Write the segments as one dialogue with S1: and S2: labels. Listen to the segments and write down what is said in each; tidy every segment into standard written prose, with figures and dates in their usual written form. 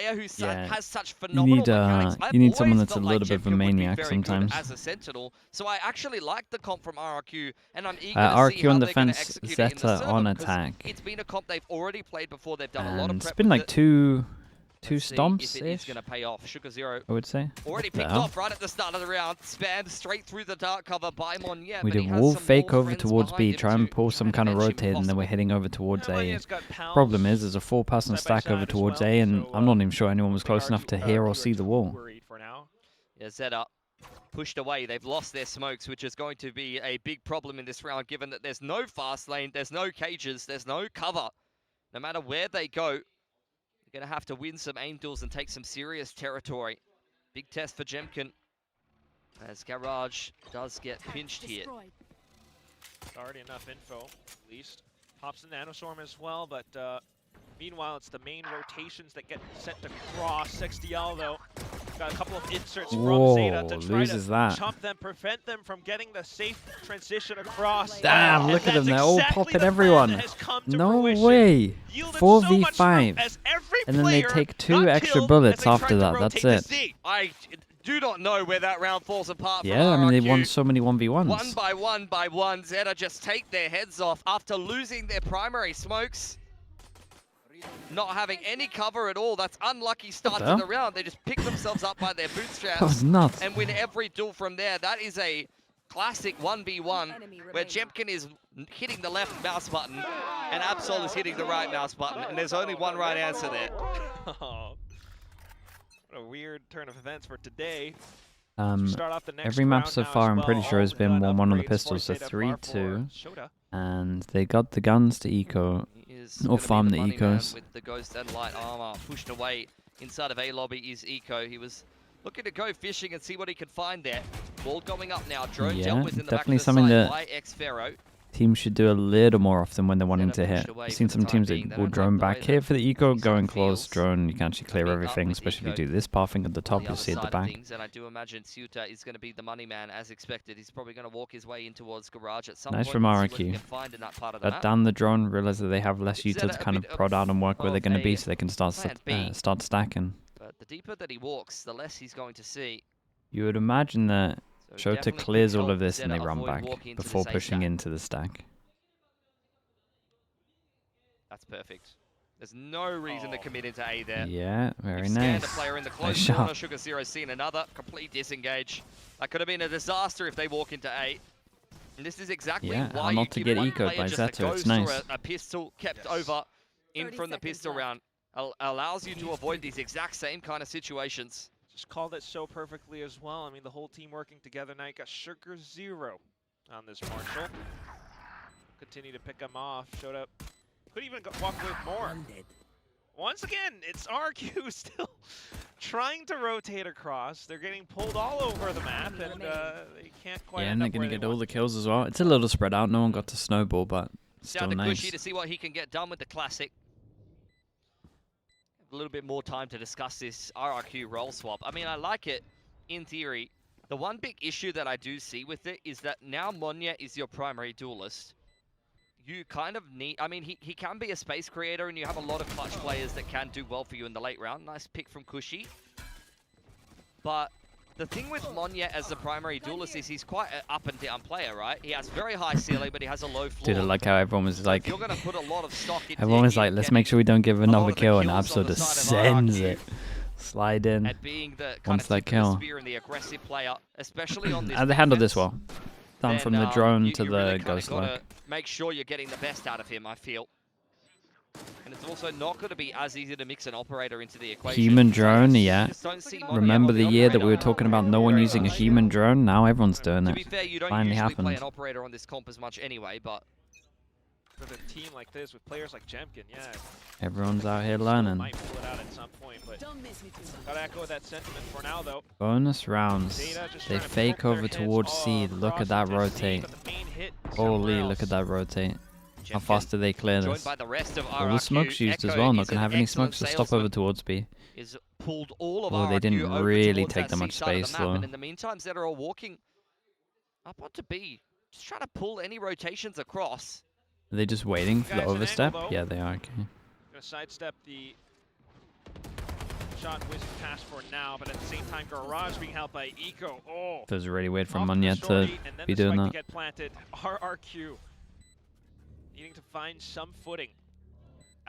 S1: player who has such
S2: you
S1: phenomenal
S2: need
S1: mechanics.
S2: you need someone
S1: always
S2: that's a
S1: felt
S2: little
S1: like
S2: bit of a
S1: Jemkin would be
S2: maniac
S1: very
S2: sometimes.
S1: good as a Sentinel, so I actually like the comp from RRQ, and I'm eager to see
S2: RRQ
S1: how
S2: on
S1: they're going to
S2: defense,
S1: execute it in the
S2: Zeta
S1: server,
S2: on
S1: because
S2: attack.
S1: it's been a comp they've already played before. They've done a lot of
S2: And
S1: prep
S2: it's been
S1: with
S2: like
S1: it.
S2: two
S1: Let's see
S2: stomps
S1: if it is going to pay off. Sugar Zero
S2: I would say.
S1: already picked off right at the start of the round. Spammed straight through the dark cover by Monye.
S2: We did wolf fake over towards B, try and pull some kind of rotate, and then we're heading over towards A. Problem is, there's a 4-person stack over towards A, and I'm not even sure anyone was close enough to hear or see the wall.
S1: Yeah, Zeta pushed away. They've lost their smokes, which is going to be a big problem in this round, given that there's no fast lane, there's no cages, there's no cover. No matter where they go, they're going to have to win some aim duels and take some serious territory. Big test for Jemkin, as Garage does get pinched here.
S3: It's already enough info, at least. Pops in Nanostorm as well, but meanwhile, it's the main rotations that get sent across. XDL, though, got a couple of inserts from Zeta to try to chump them, prevent them from getting the safe transition across.
S2: Damn, look at them, they're all popping everyone. No way. 4v5. And then they take 2 extra bullets after that, that's it.
S1: I do not know where that round falls apart.
S2: Yeah, I mean, they won so many 1v1s.
S1: One by one, Zeta just take their heads off after losing their primary smokes. Not having any cover at all. That's unlucky start to the round. They just pick themselves up by their bootstraps.
S2: That was nuts.
S1: And win every duel from there. That is a classic 1v1 where Jemkin is hitting the left mouse button and Absol is hitting the right mouse button. And there's only one right answer there.
S3: Oh, what a weird turn of events for today.
S2: Every map so far, I'm pretty sure, has been 1-1 on the pistols, so 3-2. And they got the guns to eco, or farm the ecos.
S1: With the ghost and light armor pushed away inside of A lobby is Eco. He was looking to go fishing and see what he could find there. Ball going up now. Drone jump was in the
S2: definitely
S1: back of
S2: something
S1: the side
S2: that
S1: by X-Pharaoh.
S2: Teams should do a little more often when they're wanting to hit. I've seen some teams that will drone back here for the eco, going close, drone, you can actually clear everything, especially if you do this pathing at the top, you'll see at the back.
S1: And I do imagine Zeta is going to be the money man as expected. He's probably going to walk his way in towards Garage at some
S2: nice
S1: point.
S2: from RRQ. Let down the drone, realize that they have less util to kind of prod out and work where they're going to be so they can start stacking.
S1: But the deeper that he walks, the less he's going to see.
S2: You would imagine that Shota clears all of this and they run back before pushing into the stack.
S1: That's perfect. There's no reason to commit into A there.
S2: Yeah, very nice.
S1: Scanned a player in the close corner. Sugar Zero seen another complete disengage. That could have been a disaster if they walk into A. And this is exactly why you
S2: not to get eco'd by Zeta. It's nice.
S1: A pistol kept over in from the pistol round allows you to avoid these exact same kind of situations.
S3: Just called it so perfectly as well. I mean, the whole team working together now. You got Sugar Zero on this Marshall. Continue to pick him off. Showed up. Could even walk with more. Once again, it's RQ still trying to rotate across. They're getting pulled all over the map, and they can't quite.
S2: Yeah, and they're going to get all the kills as well. It's a little spread out. No one got to snowball, but still nice.
S1: Down to Gucci to see what he can get done with the classic. A little bit more time to discuss this RRQ role swap. I mean, I like it in theory. The one big issue that I do see with it is that now Monye is your primary duelist. You kind of need, I mean, he can be a space creator and you have a lot of clutch players that can do well for you in the late round. Nice pick from Kushi. But the thing with Monye as the primary duelist is he's quite an up and down player, right? He has very high ceiling, but he has a low floor.
S2: Dude, I like how everyone was like,
S1: you're gonna put a lot of stock into
S2: everyone was like, let's make sure we don't give another kill, and Absol just sends it. Slide in.
S1: At being the kind of
S2: that kill.
S1: Spear and the aggressive player, especially on this.
S2: And they handled this well. Down from the drone to the
S1: really
S2: ghost lock.
S1: Make sure you're getting the best out of him, I feel. And it's also not going to be as easy to mix an operator into the equation.
S2: Human drone, yeah. Remember the year that we were talking about no one using a human drone? Now everyone's doing it.
S1: To be fair, you don't usually play an operator on this comp as much anyway, but
S3: with a team like this, with players like Jemkin, yeah.
S2: Everyone's out here learning.
S3: Might pull it out at some point, but gotta echo that sentiment for now, though.
S2: Bonus rounds. They fake over towards C. Look at that rotate. Holy, look at that rotate. How fast do they clear this?
S1: All
S2: the smokes used as well. Not going to have any smokes to stop over towards B. Oh, they didn't really take that much space though.
S1: In the meantime, Zeta are walking up onto B. Just trying to pull any rotations across.
S2: Are they just waiting for the overstep? Yeah, they are. Okay.
S3: Gonna sidestep the shot whizzed past for now, but at the same time, Garage being held by Eco. Oh,
S2: Feels really weird from
S3: off the
S2: Munya to
S3: shorty, and then
S2: be
S3: the
S2: doing
S3: spike
S2: that.
S3: to get planted. RRQ needing to find some footing.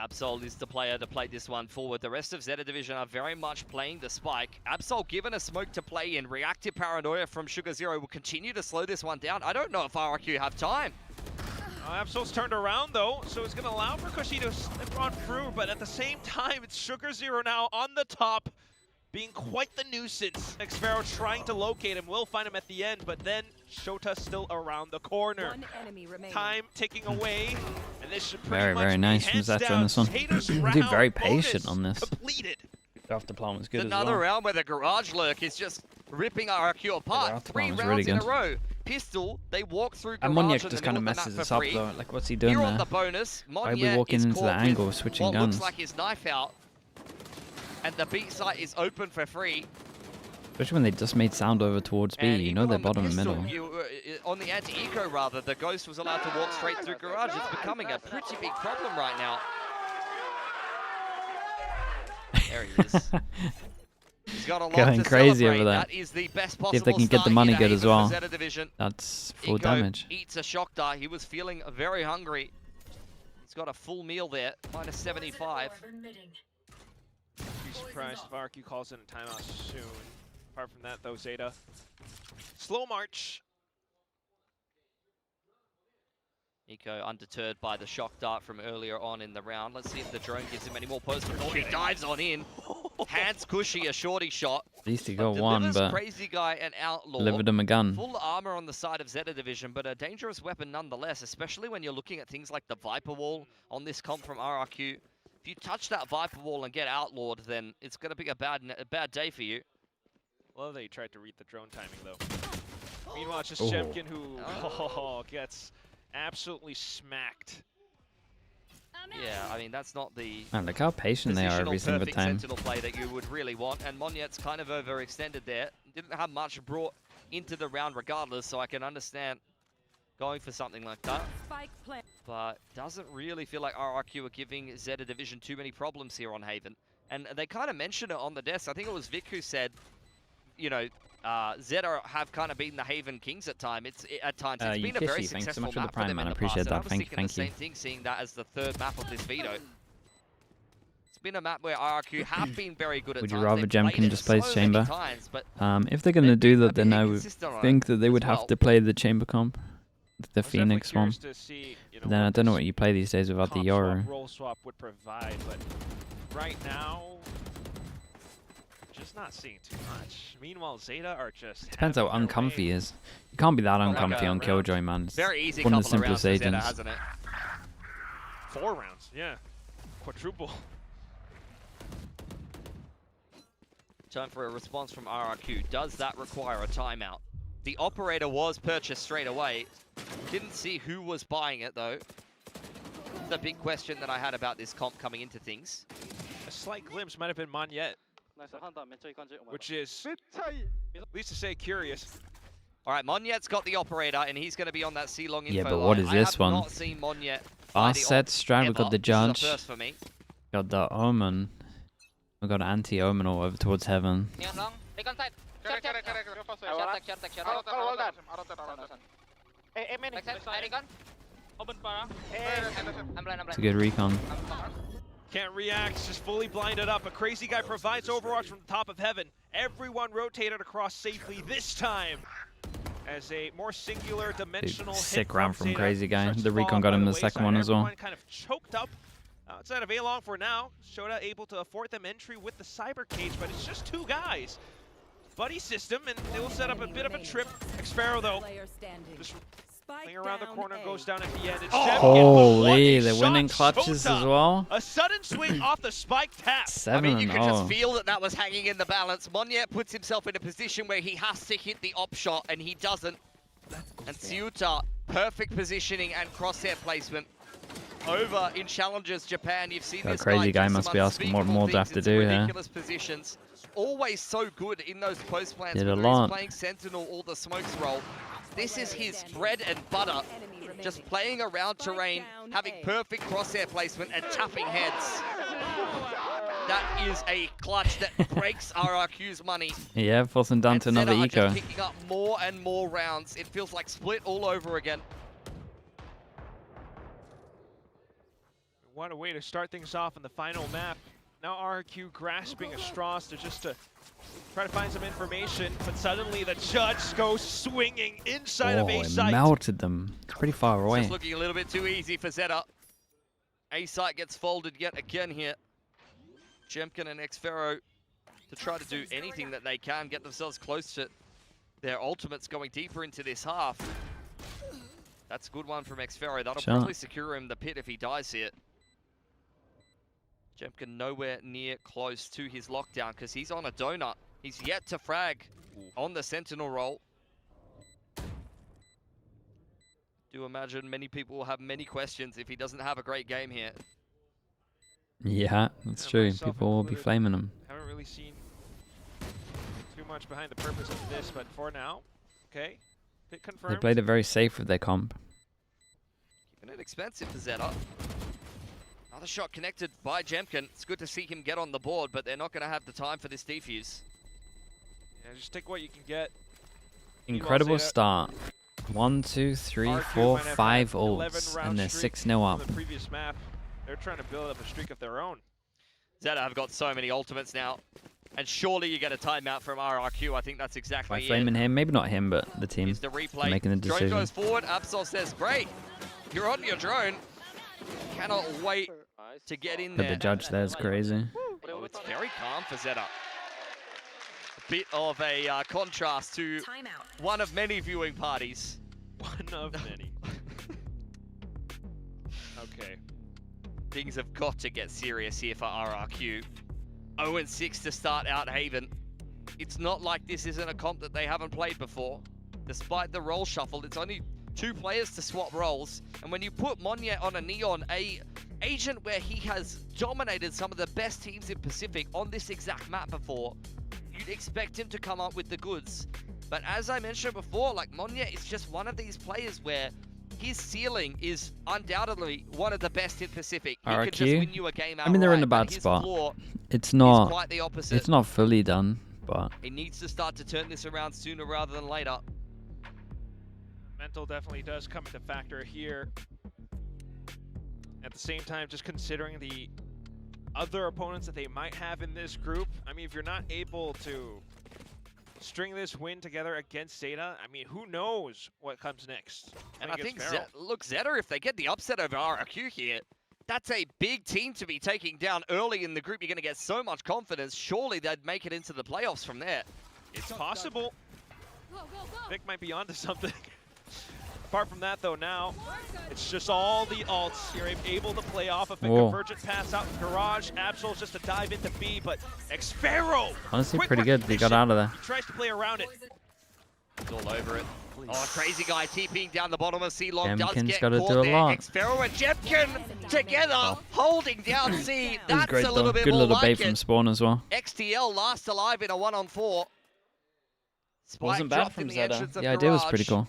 S1: Absol is the player to play this one forward. The rest of Zeta Division are very much playing the spike. Absol given a smoke to play in. Reactive paranoia from Sugar Zero will continue to slow this one down. I don't know if RRQ have time.
S3: Absol's turned around though, so it's going to allow for Cushy to slip on through, but at the same time, it's Sugar Zero now on the top, being quite the nuisance. Xfero trying to locate him, will find him at the end, but then Shota still around the corner.
S4: One enemy remaining.
S3: Time ticking away, and this should pretty
S2: Very,
S3: much
S2: very
S3: be
S2: nice from
S3: hands
S2: Zeta
S3: down.
S2: on this one.
S3: Zeta's
S2: Dude,
S3: round
S2: very
S3: bonus
S2: patient on this.
S3: completed.
S2: Draft deployment was good as
S1: Another
S2: well.
S1: round where the Garage Lurk is just ripping RRQ apart.
S2: Draft
S1: 3
S2: deployment was
S1: rounds
S2: really
S1: in a
S2: good.
S1: row. Pistol, they walk through Garage
S2: And Monyek
S1: in the
S2: just kind of
S1: middle the
S2: messes
S1: map
S2: this
S1: for
S2: up
S1: free.
S2: though. Like, what's he doing
S1: Here
S2: there?
S1: on the bonus,
S2: Why are we
S1: Monyet
S2: walking
S1: is
S2: into the
S1: caught
S2: angle
S1: with
S2: switching
S1: what
S2: guns?
S1: looks like his knife out. And the B site is open for free.
S2: Especially when they just made sound over towards B.
S1: And
S2: You
S1: even
S2: know they're
S1: on the
S2: bottom and
S1: pistol,
S2: middle.
S1: on the anti-eco rather, the Ghost was allowed to walk straight through Garage. It's becoming a pretty big problem right now. There he is. He's got a lot
S2: Going
S1: to
S2: crazy
S1: celebrate.
S2: over there.
S1: That is the best possible
S2: See if they can get the
S1: start
S2: money
S1: here
S2: good
S1: to
S2: as
S1: Haven for
S2: well.
S1: Zeta Division.
S2: That's full
S1: Eco
S2: damage.
S1: eats a shock dart. He was feeling very hungry. He's got a full meal there, minus 75.
S3: Be surprised if RRQ calls in a timeout soon. Apart from that though, Zeta. Slow march.
S1: Eco undeterred by the shock dart from earlier on in the round. Let's see if the drone gives him any more post control. He dives on in. Hands Cushy a shorty shot.
S2: At least he got one,
S1: Delivers
S2: but
S1: Crazy Guy and Outlaw.
S2: delivered him a gun.
S1: Full armor on the side of Zeta Division, but a dangerous weapon nonetheless, especially when you're looking at things like the Viper Wall on this comp from RRQ. If you touch that Viper Wall and get outlawed, then it's going to be a bad day for you.
S3: Love that he tried to read the drone timing though. Meanwhile, it's just Shemkin who gets absolutely smacked.
S1: Yeah, I mean, that's not the
S2: Man, look how patient they are every
S1: positional
S2: single
S1: perfect
S2: time.
S1: sentinel play that you would really want, and Monyet's kind of overextended there. Didn't have much brought into the round regardless, so I can understand going for something like that.
S4: Spike plant.
S1: But doesn't really feel like RRQ are giving Zeta Division too many problems here on Haven. And they kind of mentioned it on the desk. I think it was Vic who said, you know, Zeta have kind of beaten the Haven Kings at times. It's been a very
S2: thanks so
S1: successful
S2: much for the
S1: map for
S2: prime,
S1: them
S2: man.
S1: in
S2: I
S1: the past.
S2: appreciate
S1: And I
S2: that.
S1: was
S2: Thank
S1: thinking the
S2: you.
S1: same thing, seeing that as the third map of this veto. It's been a map where RRQ have been very good at
S2: Would
S1: times.
S2: you rather
S1: They've
S2: Jemkin
S1: played it
S2: just plays
S1: so many
S2: chamber?
S1: times, but
S2: If they're going to
S1: they've
S2: do
S1: been a
S2: that, then
S1: bit
S2: I would
S1: inconsistent on
S2: think
S1: it
S2: that they would
S1: as
S2: have
S1: well.
S2: to play the chamber comp. The
S3: I was definitely
S2: Phoenix one.
S3: curious to see, you know,
S2: Then I
S3: what
S2: don't know
S3: this
S2: what you play these days without the
S3: comp
S2: Yoru.
S3: swap, roll swap would provide, but right now, just not seeing too much. Meanwhile, Zeta are just
S2: Depends how
S3: having their
S2: uncomfy he
S3: way.
S2: is. You can't be that
S1: like
S2: uncomfy
S1: a
S2: on
S1: round.
S2: Killjoy, man. It's
S1: Very easy
S2: one of
S1: couple
S2: the
S1: of rounds
S2: simplest
S1: for Zeta,
S2: agents.
S1: hasn't it?
S3: 4 rounds, yeah. Quadruple.
S1: Time for a response from RRQ. Does that require a timeout? The operator was purchased straight away. Didn't see who was buying it though. The big question that I had about this comp coming into things.
S3: A slight glimpse might have been Monyet, which is, at least to say, curious.
S1: All right, Monyet's got the operator, and he's going to be on that C-long info
S2: Yeah, but what
S1: line.
S2: is this
S1: I have
S2: one?
S1: not seen Monyet buy the
S2: Fast set
S1: op
S2: strat, we
S1: ever.
S2: got the
S1: This is a
S2: judge.
S1: first for me.
S2: Got the Omen. We got anti-Omen all over towards heaven. It's a good recon.
S3: Can't react, just fully blinded up. A Crazy Guy provides Overwatch from the top of heaven. Everyone rotated across safely this time. As a more singular dimensional
S2: Dude,
S3: hit
S2: sick round from
S3: Zeta
S2: Crazy Guy.
S3: starts
S2: The
S3: to
S2: recon
S3: fall
S2: got
S3: by
S2: him
S3: the
S2: the second
S3: wayside.
S2: one as well.
S3: Everyone kind of choked up outside of A-Long for now. Shota able to afford them entry with the Cyber Cage, but it's just 2 guys. Buddy system, and they will set up a bit of a trip. Xfero, though,
S4: Player standing.
S3: just
S4: Spike
S3: running around the
S4: down
S3: corner,
S4: A.
S3: goes down at the end. It's
S1: Oh!
S3: Jemkin, but what
S2: Holy,
S3: a
S2: they're
S3: shot,
S2: winning clutches
S3: Shota.
S2: as well.
S3: A sudden swing off the spike tap.
S2: 7
S1: I mean, you
S2: and
S1: could just
S2: 0.
S1: feel that that was hanging in the balance. Monyet puts himself in a position where he has to hit the op shot, and he doesn't. And Zeta, perfect positioning and crosshair placement. Over in Challengers Japan, you've seen
S2: That
S1: this
S2: Crazy
S1: guy
S2: guy
S1: do
S2: must
S1: some
S2: be asking what
S1: unspeakable
S2: more do I have
S1: things
S2: to
S1: in some
S2: do here.
S1: ridiculous positions. Always so good in those post plans,
S2: Did a
S1: whether
S2: lot.
S1: he's playing Sentinel or the smokes roll. This is his bread and butter. Just playing around terrain, having perfect crosshair placement and tapping heads. That is a clutch that breaks RRQ's money.
S2: Yeah, forcing down to another
S1: Zeta
S2: eco.
S1: Just picking up more and more rounds. It feels like split all over again.
S3: What a way to start things off in the final map. Now RRQ grasping at straws to just to try to find some information, but suddenly the judge goes swinging inside of A site.
S2: Melted them. It's pretty far away.
S1: It's just looking a little bit too easy for Zeta. A site gets folded yet again here. Jemkin and Xfero to try to do anything that they can, get themselves close to their ultimates going deeper into this half. That's a good one from Xfero. That'll probably secure him the pit if he dies here. Jemkin nowhere near close to his lockdown because he's on a donut. He's yet to frag on the Sentinel roll. Do imagine many people will have many questions if he doesn't have a great game here.
S2: Yeah, that's true. People will be flaming him.
S3: Haven't really seen too much behind the purpose of this, but for now, okay. Pit confirmed.
S2: They played it very safe with their comp.
S1: Keeping it expensive for Zeta. Another shot connected by Jemkin. It's good to see him get on the board, but they're not going to have the time for this defuse.
S3: Yeah, just take what you can get.
S2: Incredible start. 1, 2, 3, 4, 5 ults, and they're 6-0 up.
S3: The previous map, they're trying to build up a streak of their own.
S1: Zeta have got so many ultimates now, and surely you get a timeout from RRQ. I think that's exactly
S2: By flaming him, maybe not him, but the team.
S1: Here's the replay.
S2: Making the decision.
S1: Drone goes forward. Absol says, "Great, you're on your drone. Cannot wait to get in there."
S2: But the judge there is crazy.
S1: Oh, it's very calm for Zeta. A bit of a contrast to one of many viewing parties.
S3: One of many. Okay.
S1: Things have got to get serious here for RRQ. 0-6 to start out Haven. It's not like this isn't a comp that they haven't played before. Despite the role shuffle, it's only 2 players to swap roles. And when you put Monye on a Neon, a agent where he has dominated some of the best teams in Pacific on this exact map before, you'd expect him to come up with the goods. But as I mentioned before, like, Monye is just one of these players where his ceiling is undoubtedly one of the best in Pacific. He
S2: RRQ?
S1: could just win you a game outright.
S2: I mean, they're in a bad spot. It's not
S1: quite the opposite.
S2: It's not fully done, but
S1: he needs to start to turn this around sooner rather than later.
S3: Mental definitely does come into factor here. At the same time, just considering the other opponents that they might have in this group, I mean, if you're not able to string this win together against Zeta, I mean, who knows what comes next?
S1: And I think, look, Zeta, if they get the upset over RRQ here, that's a big team to be taking down early in the group. You're going to get so much confidence. Surely they'd make it into the playoffs from there.
S3: It's possible. Vic might be onto something. Apart from that, though, now it's just all the alts. You're able to play off of a convergent pass out in Garage. Absol's just to dive into B, but Xfero!
S2: Honestly, pretty good. He got out of there.
S3: He tries to play around it.
S1: He's all over it. Oh, crazy guy TPing down the bottom of C-Long does get
S2: gotta
S1: caught
S2: do a
S1: there.
S2: lot.
S1: Xfero and Jemkin together, holding down C.
S2: That was
S1: That's
S2: great,
S1: a little
S2: though.
S1: bit
S2: Good
S1: more
S2: little bait
S1: like
S2: from
S1: it.
S2: Spawn as well.
S1: XTL last alive in a 1-on-4.
S2: Wasn't bad from Zeta. The idea was pretty cool.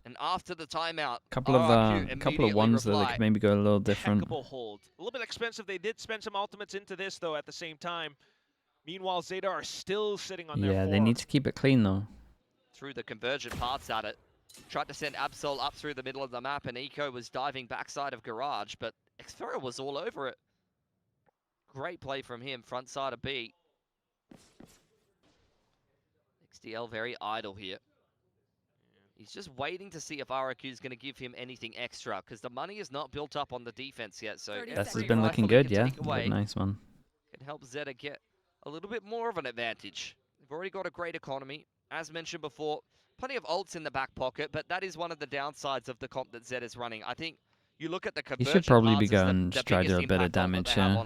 S1: And after the timeout,
S2: Couple of ones that could maybe go a little different.
S3: Hold. A little bit expensive. They did spend some ultimates into this, though, at the same time. Meanwhile, Zeta are still sitting on their
S2: Yeah, they need to keep it clean, though.
S1: Through the convergent paths at it. Tried to send Absol up through the middle of the map, and Eco was diving backside of Garage, but Xfero was all over it. Great play from him, front side of B. XDL very idle here. He's just waiting to see if RRQ is going to give him anything extra, because the money is not built up on the defense yet. So
S2: This has been looking good, yeah. Nice one.
S1: Can help Zeta get a little bit more of an advantage. They've already got a great economy. As mentioned before, plenty of ults in the back pocket, but that is one of the downsides of the comp that Zeta is running. I think you look at the conversion.
S2: He should probably be
S1: paths
S2: going
S1: the
S2: to try to do a bit of damage here.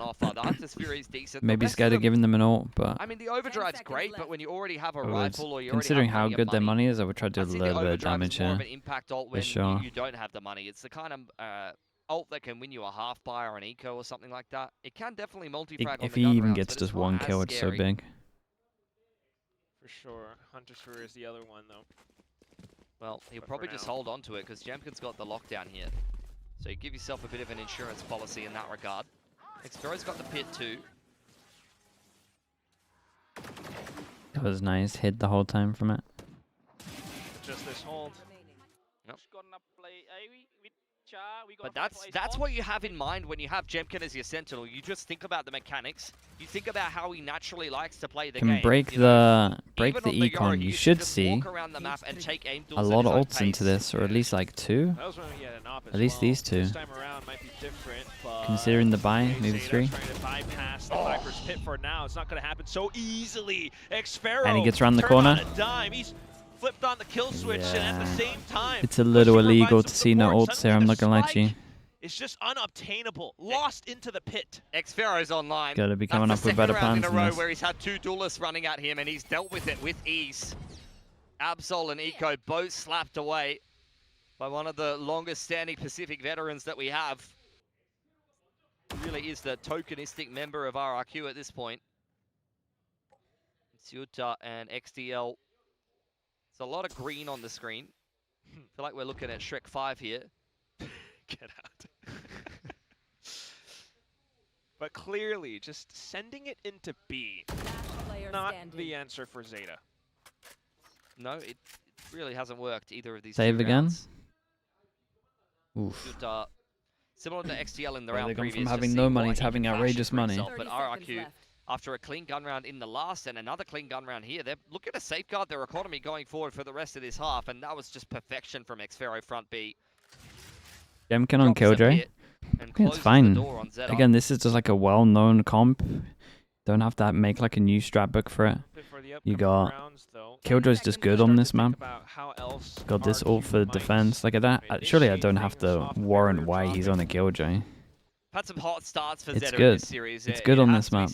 S2: Maybe scared of giving them an ult, but
S1: I mean, the overdrive's great, but when you already have a rifle or you
S2: considering
S1: already have
S2: how good their money is, I would try to do a little bit of damage
S1: here.
S2: here.
S1: More of an impact ult when you don't have the money. It's the kind of ult that can win you a half buy or an eco or something like that. It can definitely multi-frag on
S2: If
S1: the
S2: he
S1: gun
S2: even
S1: rounds,
S2: gets
S1: but
S2: just one kill, it's so big.
S3: For sure. Hunter's Fury is the other one, though.
S1: Well, he'll probably just hold on to it because Jemkin's got the lockdown here. So you give yourself a bit of an insurance policy in that regard. Xfero's got the pit too.
S2: That was nice. Hid the whole time from it.
S3: Just this hold.
S1: But that's what you have in mind when you have Jemkin as your sentinel. You just think about the mechanics. You think about how he naturally likes to play the game.
S2: Can break the econ. You should see a lot of ults into this, or at least like 2. At least these 2. Considering the buy, maybe 3. And he gets around the corner.
S3: Flipped on the kill switch, and at the same time,
S2: it's a little illegal to see no ults there, I'm not gonna lie to you.
S3: It's just unobtainable. Lost into the pit.
S1: Xfero's online.
S2: Gotta be coming up with better plans than this.
S1: Where he's had 2 duelists running at him, and he's dealt with it with ease. Absol and Eco both slapped away by one of the longest standing Pacific veterans that we have. He really is the tokenistic member of RRQ at this point. Zeta and XDL. There's a lot of green on the screen. I feel like we're looking at Shrek 5 here.
S3: Get out. But clearly, just sending it into B, not the answer for Zeta.
S1: No, it really hasn't worked either of these.
S2: Save again.
S1: Rounds.
S2: Oof.
S1: Good, similar to XTL in the round previous.
S2: From having no money to having outrageous money.
S1: But RRQ, after a clean gun round in the last and another clean gun round here, they're looking to safeguard their economy going forward for the rest of this half, and that was just perfection from Xfero front B.
S2: Jemkin on Killjoy. I think it's fine. Again, this is just like a well-known comp. Don't have to make like a new strat book for it. You got Killjoy's just good on this map. Got this ult for defense. Like that. Surely I don't have to warrant why he's on a Killjoy.
S1: Had some hot starts for
S2: It's
S1: Zeta
S2: good.
S1: in this series.
S2: It's good on this map.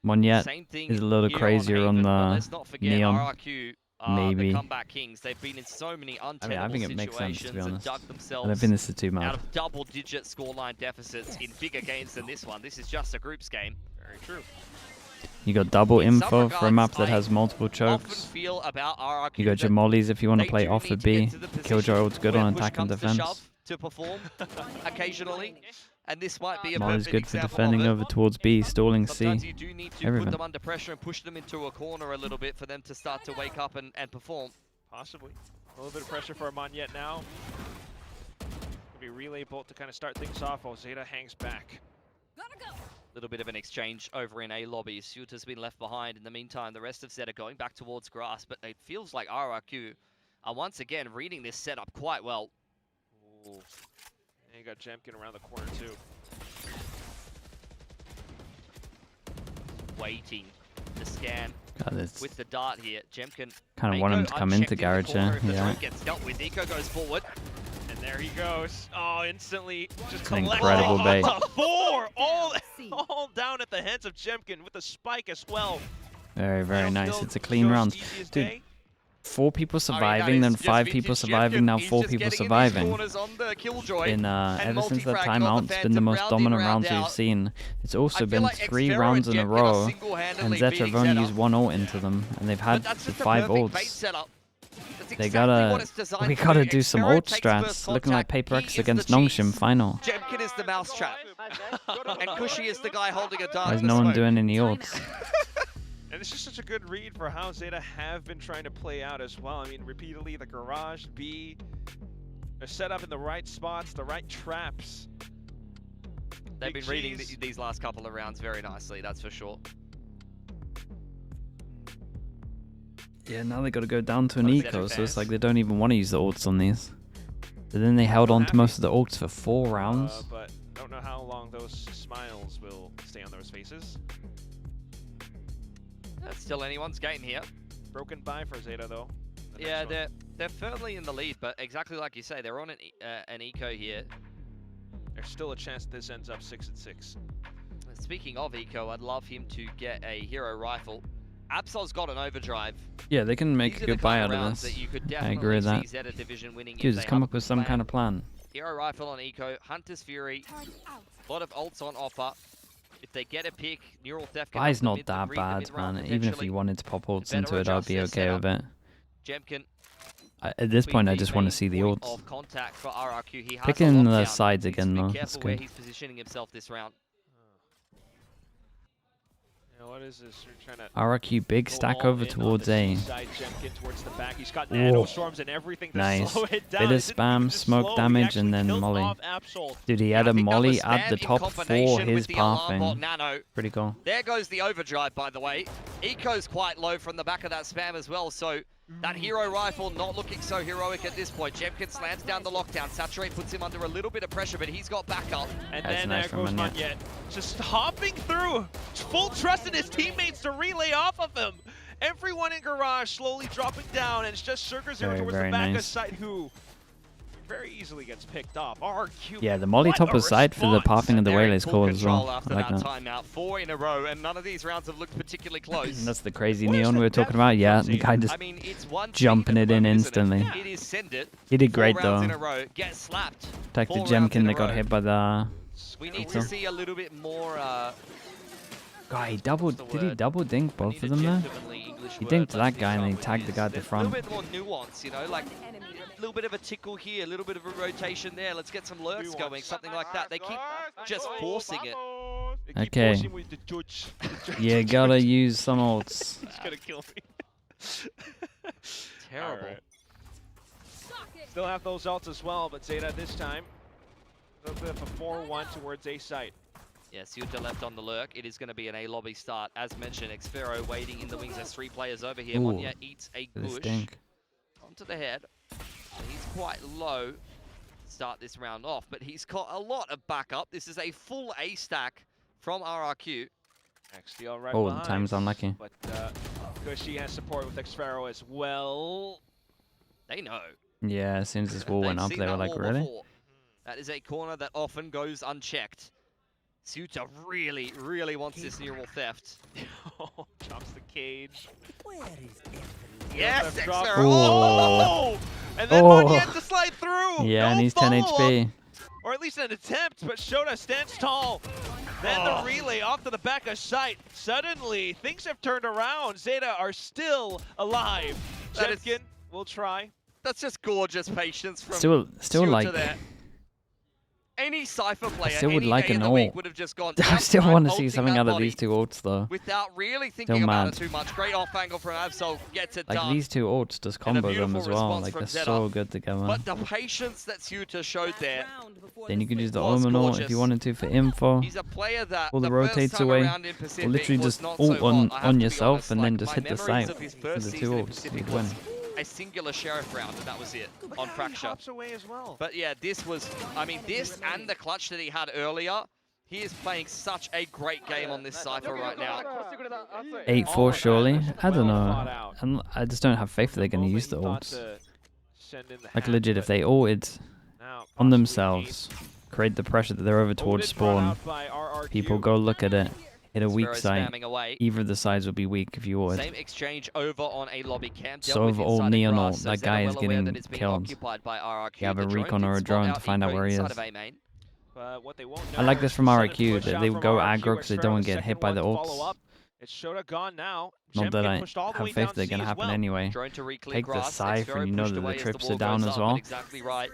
S2: Monyet is a little crazier on the Neon.
S1: RRQ,
S2: maybe.
S1: The comeback kings. They've been in so many untenable
S2: I think it makes sense, to be honest.
S1: dug
S2: I
S1: themselves
S2: don't think this is too
S1: out
S2: mad.
S1: of double-digit scoreline deficits in bigger games than this one. This is just a groups game.
S3: Very true.
S2: You got double
S1: In some
S2: info for a map
S1: regards,
S2: that has multiple
S1: Often
S2: chokes.
S1: feel about RRQ
S2: You got your mollies if you want to
S1: they
S2: play
S1: do
S2: off
S1: need
S2: of
S1: to get
S2: B.
S1: to the position
S2: Killjoy ult's good
S1: where
S2: on
S1: push
S2: attack and
S1: comes to
S2: defense.
S1: shove to perform occasionally. And this might be a
S2: Molly's
S1: perfect
S2: good for
S1: example
S2: defending
S1: of it.
S2: over towards B, stalling
S1: Sometimes
S2: C.
S1: you do need to
S2: Everything.
S1: put them under pressure and push them into a corner a little bit for them to start to wake up and perform.
S3: Possibly. A little bit of pressure for Monyet now. Could be relay bolt to kind of start things off while Zeta hangs back.
S1: Little bit of an exchange over in A lobby. Zeta's been left behind. In the meantime, the rest of Zeta going back towards grass, but it feels like RRQ are once again reading this setup quite well.
S3: Ooh. And you got Jemkin around the corner too.
S1: Waiting to scan
S2: God, it's
S1: with the dart here. Jemkin
S2: kind of want him to come into garage here. Yeah.
S1: Gets dealt with. Eco goes forward.
S3: And there he goes. Oh, instantly just
S2: An incredible bait.
S3: Four! All down at the hands of Jemkin with a spike as well.
S2: Very, very nice. It's a clean round. Dude, 4 people surviving, then 5 people surviving, now 4 people surviving. In ever since the timeout, it's been the most dominant rounds we've seen. It's also been 3 rounds in a row, and Zeta have only used 1 ult into them, and they've had 5 ults. We gotta do some ult strats, looking like Paper X against Nongshim final.
S1: Jemkin is the mousetrap, and Cushy is the guy holding a dart.
S2: Why is no one doing any ults?
S3: And it's just such a good read for how Zeta have been trying to play out as well. I mean, repeatedly, the garage, B, they're set up in the right spots, the right traps.
S1: They've been reading these last couple of rounds very nicely, that's for sure.
S2: Yeah, now they gotta go down to an eco, so it's like they don't even want to use the ults on these. But then they held on to most of the ults for 4 rounds.
S3: But don't know how long those smiles will stay on those faces.
S1: That's still anyone's game here.
S3: Broken by for Zeta though.
S1: Yeah, they're firmly in the lead, but exactly like you say, they're on an eco here.
S3: There's still a chance this ends up 6-6.
S1: Speaking of eco, I'd love him to get a hero rifle. Absol's got an overdrive.
S2: Yeah, they can make a good buy out of this. I agree with that. Dude, just come up with some kind of plan.
S1: Hero rifle on eco, Hunter's Fury, a lot of ults on offer. If they get a pick, Neural Theft can
S2: Buy's not that bad, man. Even if you wanted to pop ults into it, I'd be okay with it.
S1: Jemkin,
S2: at this point, I just want to see the ults. Picking the sides again, though. That's good.
S1: He's positioning himself this round.
S3: What is this? We're trying to
S2: RRQ big stack over towards A.
S3: Towards the back. He's got nano storms and everything to
S2: Nice.
S3: slow it down.
S2: Bit of spam, smoke damage, and then molly. Dude, he had a molly at the top for his pathing. Pretty cool.
S1: There goes the overdrive, by the way. Eco's quite low from the back of that spam as well, so that hero rifle not looking so heroic at this point. Jemkin slams down the lockdown. Saturate puts him under a little bit of pressure, but he's got backup.
S3: And
S2: That's
S3: then
S2: nice
S3: there goes Munyet. Just hopping through. Full trust in his teammates to relay off of him. Everyone in garage slowly dropping down, and it's just Sugar Zero towards the back of site, who very easily gets picked off. RRQ.
S2: Yeah, the molly top of site for the pathing of the whale is cool as well. I like that.
S1: Timeout, 4 in a row, and none of these rounds have looked particularly close.
S2: That's the crazy neon we were talking about. Yeah, the guy just jumping it in instantly.
S1: It is send it.
S2: He did great though.
S1: In a row, get slapped.
S2: Protected Jemkin that got hit by the...
S1: We need to see a little bit more...
S2: God, he did he double dink both of them there? He dinked that guy and then he tagged the guy at the front.
S1: A little bit more nuance, you know, like a little bit of a tickle here, a little bit of a rotation there. Let's get some lurks going, something like that. They keep just forcing it.
S2: Okay. You gotta use some ults.
S3: It's gonna kill me.
S1: Terrible.
S3: Right. Still have those ults as well, but Zeta this time, a little bit of a 4-1 towards A site.
S1: Yeah, Zeta left on the lurk. It is going to be an A lobby start. As mentioned, Xfero waiting in the wings. There's 3 players over here. Monya eats a gush onto the head. He's quite low to start this round off, but he's got a lot of backup. This is a full A stack from RRQ.
S3: XDL right
S2: oh,
S3: behind,
S2: the time's unlucky.
S3: But Gushy has support with Xfero as well.
S1: They know.
S2: Yeah, as soon as this wall went up, they were like, really?
S1: Before. That is a corner that often goes unchecked. Zeta really, really wants this neural theft.
S3: Chops the cage.
S1: Yes, Xfero!
S3: Oh! And then Munyet to slide through!
S2: Yeah, and he's 10 HP.
S3: Or at least an attempt, but Shota stands tall. Then the relay off to the back of site. Suddenly, things have turned around. Zeta are still alive. Jemkin will try.
S1: That's just gorgeous patience from
S2: still like...
S1: there. Any Cypher player,
S2: still would like an ult.
S1: would have just gone.
S2: I still want to see something out of these 2 ults though.
S1: Without really thinking about it too much. Great off angle from Absol, gets it done.
S2: Like these 2 ults just combo them as well. Like they're so good together.
S1: But the patience that Zeta showed there.
S2: Then you can use the Omen ult if you wanted to for info.
S1: He's a player that
S2: all the rotates away. Or literally just ult on yourself and then just hit the site for the 2 ults. You'd win.
S1: A singular sheriff round, and that was it on Fracture.
S3: Away as well.
S1: But yeah, this was, I mean, this and the clutch that he had earlier, he is playing such a great game on this Cypher right now.
S2: 8-4 surely? I don't know. I just don't have faith that they're going to use the ults. Like legit, if they ulted on themselves, create the pressure that they're over towards spawn, people go look at it. Hit a weak site. Either of the sides will be weak if you would.
S1: Same exchange over on a lobby camp.
S2: So overall, Neon ult, that guy is getting killed. You have a recon or a drone to find out where he is. I like this from RRQ, that they go aggro because they don't want to get hit by the ults.
S3: It's Shota gone now.
S2: Not that I have faith they're going to happen anyway. Take the scythe and you know that the trips are down as well.
S1: Exactly right.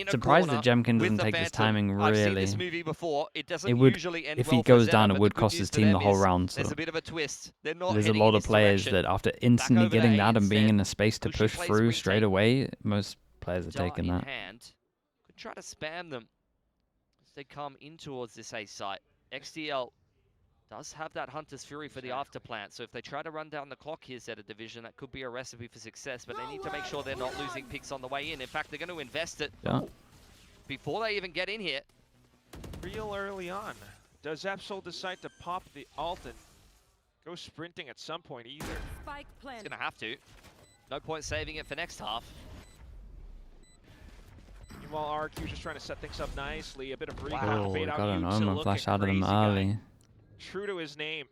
S2: Surprised that Jemkin doesn't take this timing really.
S1: It would,
S2: if he goes down, it would cost his team the whole round. So
S1: there's a bit of a twist.
S2: There's a lot of players that after instantly getting that and being in a space to push through straight away, most players are taking that.
S1: Could try to spam them as they come in towards this A site. XDL does have that Hunter's Fury for the afterplant, so if they try to run down the clock here, Zeta Division, that could be a recipe for success, but they need to make sure they're not losing picks on the way in. In fact, they're going to invest it before they even get in here.
S3: Real early on. Does Absol decide to pop the ult and go sprinting at some point either?
S1: He's going to have to. No point saving it for next half.
S3: Meanwhile, RRQ just trying to set things up nicely. A bit of recon.
S2: Oh, got an Omen flash out of them early.
S3: True to his name.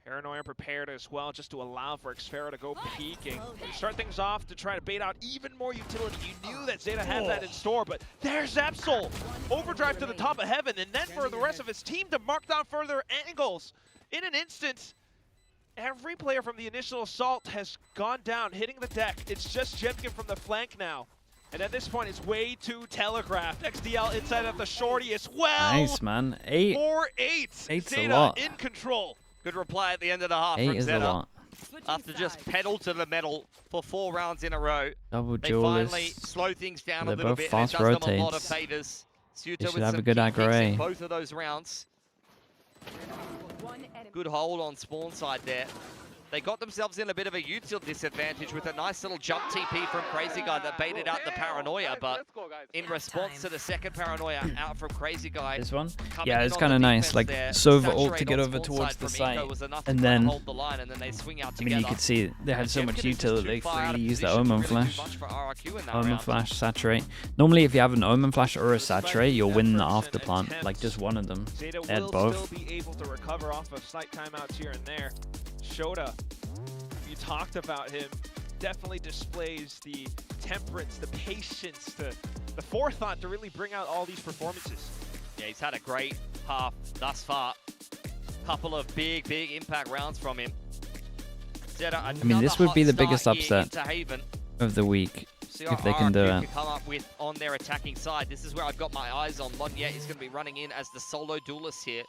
S3: Paranoia prepared as well, just to allow for Xfero to go peeking. Start things off to try to bait out even more utility. You knew that Zeta had that in store, but there's Absol. Overdrive to the top of heaven, and then for the rest of his team to mark down further angles. In an instant, every player from the initial assault has gone down, hitting the deck. It's just Jemkin from the flank now. And at this point, it's way too telegraphed. XDL inside of the shorty as well.
S2: Nice, man. 8.
S3: 4-8.
S2: 8's
S3: Zeta
S2: a lot.
S3: in control.
S1: Good reply at the end of the half
S2: 8
S1: from
S2: is a
S1: Zeta.
S2: lot.
S1: After just pedal to the metal for 4 rounds in a row,
S2: Double
S1: they finally
S2: duelists.
S1: slow things down a
S2: They're
S1: little
S2: both
S1: bit,
S2: fast
S1: and it does them a lot of
S2: rotates.
S1: favors. Zeta
S2: They should
S1: with
S2: have
S1: some
S2: a good
S1: key
S2: aggro
S1: picks
S2: A.
S1: in both of those rounds. Good hold on spawn side there. They got themselves in a bit of a util disadvantage with a nice little jump TP from Crazy Guy that baited out the Paranoia, but in response to the second Paranoia out from Crazy Guy.
S2: This one?
S1: Coming
S2: Yeah,
S1: in
S2: it's
S1: on
S2: kind
S1: the
S2: of nice.
S1: defense
S2: Like,
S1: there,
S2: Sova ult to
S1: saturate
S2: get
S1: on
S2: over
S1: spawn
S2: towards
S1: side
S2: the
S1: from
S2: site.
S1: Eco was enough to
S2: And
S1: kinda
S2: then,
S1: hold the line, and then they swing out
S2: I
S1: together.
S2: mean, you could see they had so much
S1: Jemkin is
S2: util
S1: just
S2: that
S1: too
S2: they
S1: far out
S2: freely
S1: of
S2: used the
S1: position to
S2: Omen
S1: really do
S2: Flash.
S1: much for RRQ in that
S2: Omen
S1: round.
S2: Flash, Saturate. Normally, if you have an Omen Flash or a Saturate, you'll win the after plant. Like, just one of them.
S3: Zeta
S2: They had
S3: will
S2: both.
S3: still be able to recover off of slight timeouts here and there. Shota, you talked about him, definitely displays the temperance, the patience, the forethought to really bring out all these performances.
S1: Yeah, he's had a great half thus far. Couple of big impact rounds from him. Zeta,
S2: I mean, this would be the biggest upset
S1: Haven.
S2: of the week.
S1: See
S2: if they can do
S1: RRQ
S2: it.
S1: come up with on their attacking side. This is where I've got my eyes on. Monya is going to be running in as the solo duelist here.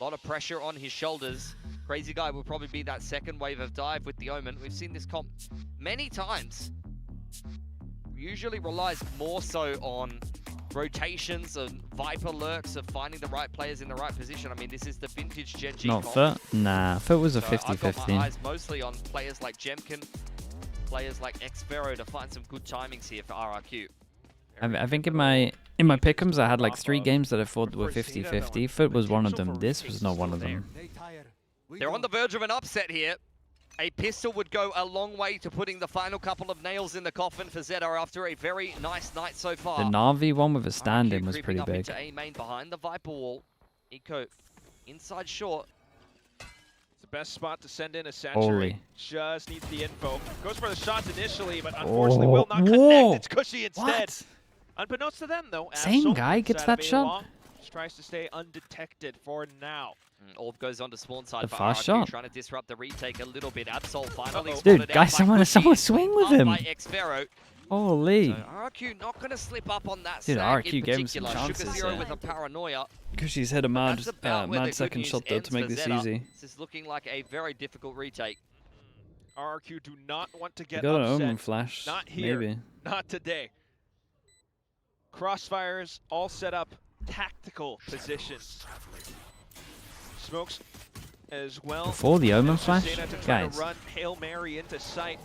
S1: A lot of pressure on his shoulders. Crazy Guy will probably be that second wave of dive with the Omen. We've seen this comp many times. Usually relies more so on rotations and Viper lurks of finding the right players in the right position. I mean, this is the vintage Gen G
S2: Not
S1: comp.
S2: Fit? Nah, Fit was a
S1: So I've got my
S2: 50-50.
S1: eyes mostly on players like Jemkin, players like Xvero to find some good timings here for RRQ.
S2: I think in my pick'ems I had like 3 games that I thought were 50-50. Fit was one of them. This was not one of them.
S1: They're on the verge of an upset here. A pistol would go a long way to putting the final couple of nails in the coffin for Zeta after a very nice night so far.
S2: The Na'Vi one with a
S1: RRQ
S2: stand-in was
S1: creeping
S2: pretty
S1: up
S2: big.
S1: into A main behind the Viper wall. Eco inside short.
S3: It's the best spot to send in a saturate.
S2: Holy.
S3: Just needs the info. Goes for the shots initially, but unfortunately will not connect.
S2: Whoa.
S3: It's Cushy instead.
S2: What?
S3: Unbeknownst to them, though,
S2: Same
S3: Absol
S2: guy gets
S3: out
S2: that
S3: of A
S2: shot?
S3: long, just tries to stay undetected for now.
S1: Orb goes on to spawn side
S2: The
S1: for
S2: fast
S1: RRQ,
S2: shot.
S1: trying to disrupt the retake a little bit. Absol finally
S2: Dude,
S1: spotted out
S2: guys,
S1: by
S2: someone
S1: Cushy,
S2: swing with
S1: up
S2: him.
S1: by Xvero.
S2: Holy.
S1: So RRQ not going to slip up on that
S2: Dude,
S1: snag
S2: RRQ
S1: in
S2: gave him some
S1: particular. Sugar
S2: chances
S1: Zero
S2: there.
S1: with a paranoia.
S2: Cushy's hit a mad,
S1: That's about where the
S2: mad
S1: good
S2: second
S1: news
S2: shot though
S1: ends
S2: to make
S1: for
S2: this
S1: Zeta.
S2: easy.
S1: This is looking like a very difficult retake.
S3: RRQ do not want to
S2: You
S3: get
S2: got an
S3: upset.
S2: Omen Flash.
S3: Not here.
S2: Maybe.
S3: Not today. Crossfires all set up, tactical positions. Smokes as well.
S2: Before the Omen
S3: Forces
S2: Flash?
S3: Zeta to try
S2: Guys,
S3: to run Hail Mary into sight.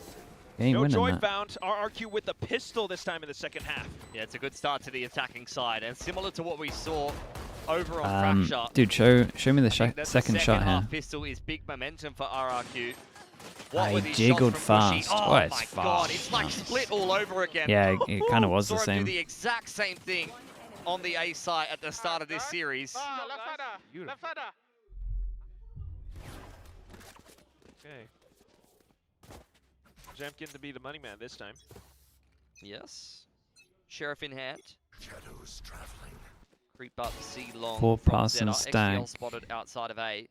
S2: he ain't
S3: No
S2: winning
S3: joy
S2: that.
S3: found. RRQ with the pistol this time in the second half.
S1: Yeah, it's a good start to the attacking side, and similar to what we saw over on Fracture.
S2: Dude, show me the
S1: I think that
S2: second
S1: the
S2: shot
S1: half
S2: here.
S1: pistol is big momentum for RRQ.
S2: I
S1: were these
S2: jiggled
S1: shots from Cushy?
S2: fast.
S1: Oh,
S2: Oh, it's
S1: my god,
S2: fast.
S1: it's like split all over again.
S2: Yeah, it kind of was
S1: Saw
S2: the
S1: him
S2: same.
S1: do the exact same thing on the A site at the start of this series.
S3: Beautiful. Okay. Jemkin to be the money man this time.
S1: Yes. Sheriff in hand. Shadows traveling. Creep up C long.
S2: Poor
S1: from
S2: pass and
S1: Zeta.
S2: stack.
S1: XGL spotted outside of A.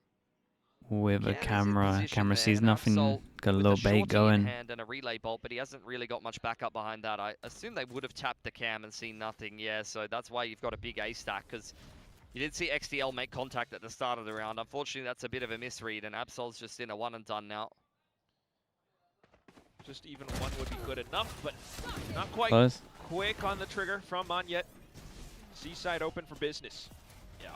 S2: With
S1: Yeah,
S2: a
S1: he's in
S2: camera.
S1: position
S2: Camera
S1: there,
S2: sees
S1: and
S2: nothing.
S1: Absol
S2: Got a
S1: with
S2: little
S1: shorty
S2: bait going.
S1: in hand and a relay bolt, but he hasn't really got much backup behind that. I assume they would have tapped the cam and seen nothing. Yeah, so that's why you've got a big A stack, because you did see XDL make contact at the start of the round. Unfortunately, that's a bit of a misread, and Absol's just in a one and done now.
S3: Just even one would be good enough, but not quite
S2: Close.
S3: quick on the trigger from Monyet. Seaside open for business.
S1: Yeah.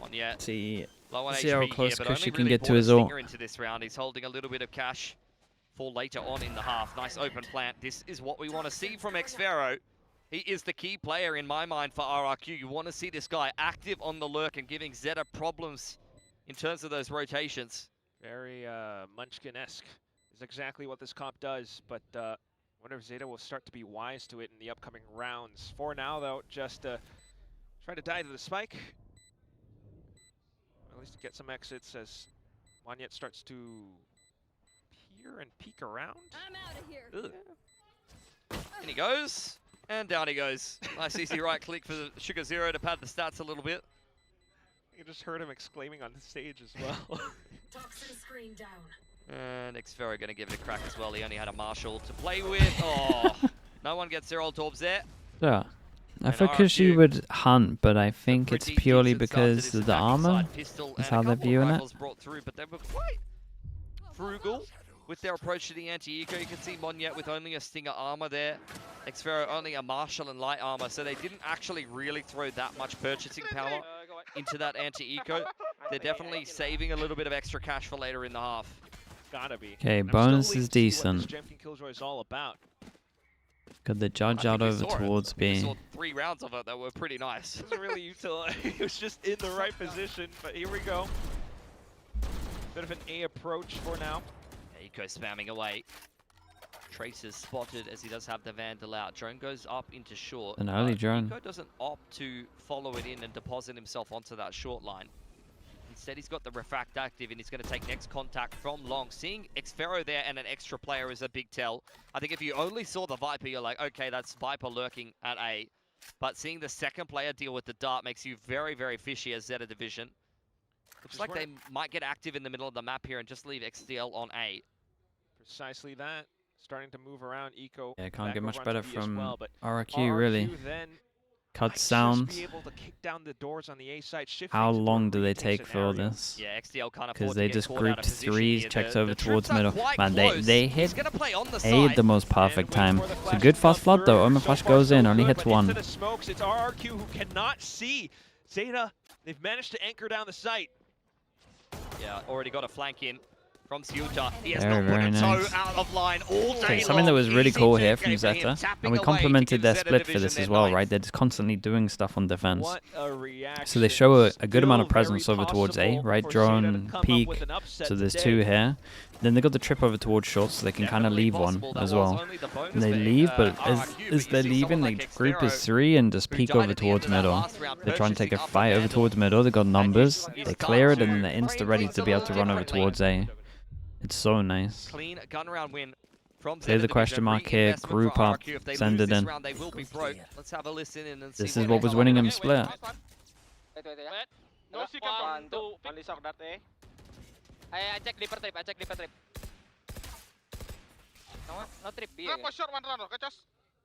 S1: On yet.
S2: See,
S1: Low on
S2: see how
S1: HP
S2: close
S1: here, but
S2: Cushy
S1: only
S2: can
S1: really
S2: get to
S1: brought a
S2: his ult.
S1: stinger into this round. He's holding a little bit of cash for later on in the half. Nice open plant. This is what we want to see from Xvero. He is the key player in my mind for RRQ. You want to see this guy active on the lurk and giving Zeta problems in terms of those rotations.
S3: Very Munchkin-esque is exactly what this comp does, but I wonder if Zeta will start to be wise to it in the upcoming rounds. For now, though, just try to die to the spike. At least get some exits as Monyet starts to peer and peek around.
S4: I'm out of here.
S1: Ugh. In he goes, and down he goes. Nice easy right click for Sugar Zero to pad the stats a little bit.
S3: You just heard him exclaiming on the stage as well.
S4: Toxin screen down.
S1: And Xvero going to give it a crack as well. He only had a Marshall to play with. Oh, no one gets their old orbs there.
S2: Yeah. I thought Kushi would hunt, but I think it's purely because of the armor. That's how they're viewing it.
S1: Through, but they were quite frugal with their approach to the anti-eco. You can see Monyet with only a Stinger armor there. Xfero only a Marshall and light armor, so they didn't actually really throw that much purchasing power into that anti-eco. They're definitely saving a little bit of extra cash for later in the half.
S3: Gotta be.
S2: Okay, bonus is decent.
S3: Killjoy's all about.
S2: Got the judge out over towards B.
S1: We saw 3 rounds of it that were pretty nice.
S3: It wasn't really utilized. It was just in the right position, but here we go. Bit of an A approach for now.
S1: Eco spamming away. Trace is spotted as he does have the Vandal out. Drone goes up into short.
S2: An early drone.
S1: Eco doesn't opt to follow it in and deposit himself onto that short line. Instead, he's got the refract active and he's going to take next contact from long. Seeing Xfero there and an extra player is a big tell. I think if you only saw the Viper, you're like, okay, that's Viper lurking at A. But seeing the second player deal with the dart makes you very, very fishy as Zeta division. Looks like they might get active in the middle of the map here and just leave XDL on A.
S3: Precisely that. Starting to move around Eco.
S2: Yeah, can't get much better from
S3: well,
S2: RRQ, really. Cuts down. How long do they take for all this?
S1: Yeah, XDL can't
S2: because they just grouped 3s, checked over towards middle. Man,
S1: close.
S2: they hit
S1: A
S2: at the most perfect time. It's a good fast flood though. Omen flash goes in, only hits 1.
S3: It's RRQ who cannot see Zeta. They've managed to anchor down the site.
S1: Yeah, already got a flank in from Zeta. He has
S2: Very,
S1: not put a toe
S2: nice.
S1: out of line all day
S2: Okay, something that was really cool here from Zeta, and we complimented their split for this as well, right? They're just constantly doing stuff on defense. So they show a good amount of presence over towards A, right? Drone, peak, so there's 2 here. Then they got the trip over towards short, so they can kind of leave one as well. And they leave, but as they're leaving, they group as 3 and just peek over towards middle. They're trying to take a fight over towards middle. They got numbers, they clear it, and then they're insta ready to be able to run over towards A. It's so nice.
S1: Clean gun round win from
S2: There's a question mark here. Group up. Send it in.
S1: Let's have a listen in and see
S2: This is what was winning him split.
S5: No second to only shock that eh. I check deeper trip. No trip B.
S6: Trap shot one run, okay, just.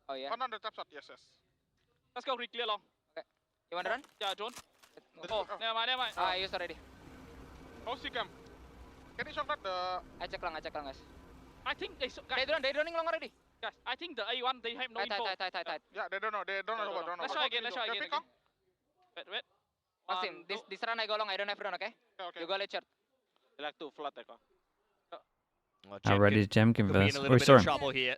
S5: Oh yeah.
S6: One on the trap shot, yes.
S5: Let's go clear long. Okay. You want to run? Yeah, John. Oh, never mind. I use already.
S6: Oh, see cam. Can you shock that the?
S5: I check lang, guys.
S7: I think they
S5: running long already.
S7: guys. I think the A1 they have no info.
S5: Tight.
S6: Yeah, they don't know.
S7: Let's try again. Wait.
S5: Maxim, this run I go long. I don't have run, okay?
S6: Okay.
S5: You go late short.
S6: Like 2 flat, echo.
S2: How ready is Jemkin verse?
S1: Oh, sorry. Trouble here.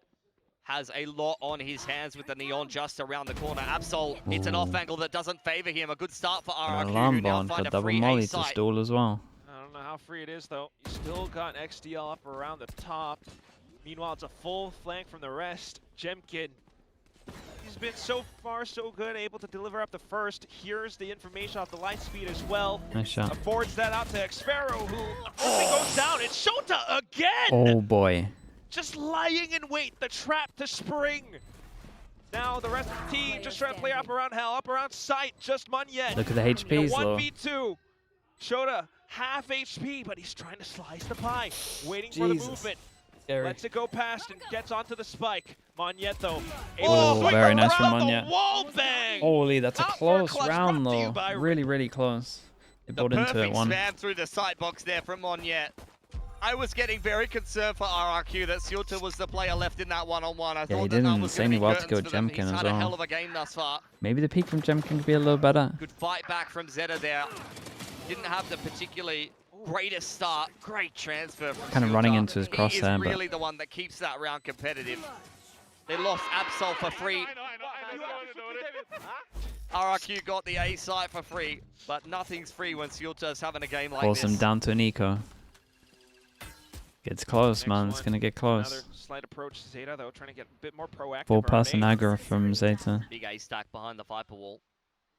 S1: Has a lot on his hands with the Neon just around the corner. Absol, it's an off angle that doesn't favor him. A good start for RRQ.
S2: An alarm bomb for double molly to stall as well.
S3: I don't know how free it is though. You still got XDL up around the top. Meanwhile, it's a full flank from the rest. Jemkin, he's been so far so good, able to deliver up the first. Here's the information off the light speed as well.
S2: Nice shot.
S3: Affords that out to Xfero, who unfortunately goes down. It's Shota again!
S2: Oh boy.
S3: Just lying in wait, the trap to spring. Now the rest of the team just trying to play up around hell, up around sight, just Monyet.
S2: Look at the HPs though.
S3: 1v2. Shota, half HP, but he's trying to slice the pie. Waiting for the movement. Lets it go past and gets onto the spike. Monyet though.
S2: Oh, very nice from Monyet.
S3: Wall bang!
S2: Holy, that's a close round though. Really close. They bought into it one.
S1: Spam through the sight box there from Monyet. I was getting very concerned for RRQ that Zeta was the player left in that one-on-one. I thought
S2: he
S1: that
S2: did
S1: was
S2: insanely well to kill Jemkin
S1: He's
S2: as
S1: had a hell
S2: well.
S1: of a game thus far.
S2: Maybe the peak from Jemkin could be a little better.
S1: Good fight back from Zeta there. Didn't have the particularly greatest start. Great transfer from
S2: Kind of
S1: Zeta.
S2: running into his crosshair,
S1: He is
S2: but
S1: really the one that keeps that round competitive. They lost Absol for free. RRQ got the A site for free, but nothing's free when Zeta's having a game like
S2: force
S1: this.
S2: him down to an eco. Gets close, man. It's gonna get close.
S3: Another slight approach to Zeta though, trying to get a bit more proactive.
S2: Full person aggro from Zeta.
S1: Big A stack behind the Viper wall.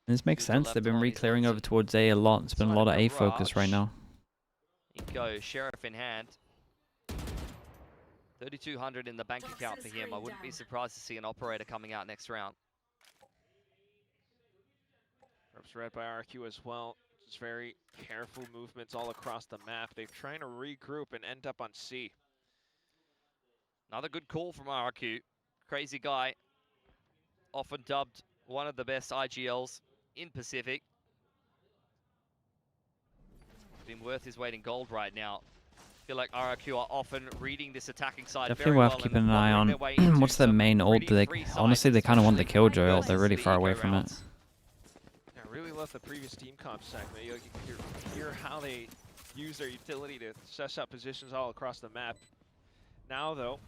S2: This makes sense. They've been re-clearing over towards A a lot. It's been a lot of A focus right now.
S1: In goes Sheriff in hand. 3,200 in the bank account for him. I wouldn't be surprised to see an operator coming out next round.
S3: Ropes read by RQ as well. Just very careful movements all across the map. They're trying to regroup and end up on C.
S1: Another good call from RRQ. Crazy guy. Often dubbed one of the best IGLs in Pacific. Been worth his weight in gold right now. I feel like RRQ are often reading this attacking side
S2: Definitely
S1: very
S2: worth
S1: well
S2: keeping an eye on. What's their main ult? Honestly, they kind of want the Killjoy ult. They're really far away from it.
S3: Yeah, I really love the previous team comp segment. You can hear how they use their utility to suss out positions all across the map. Now, though,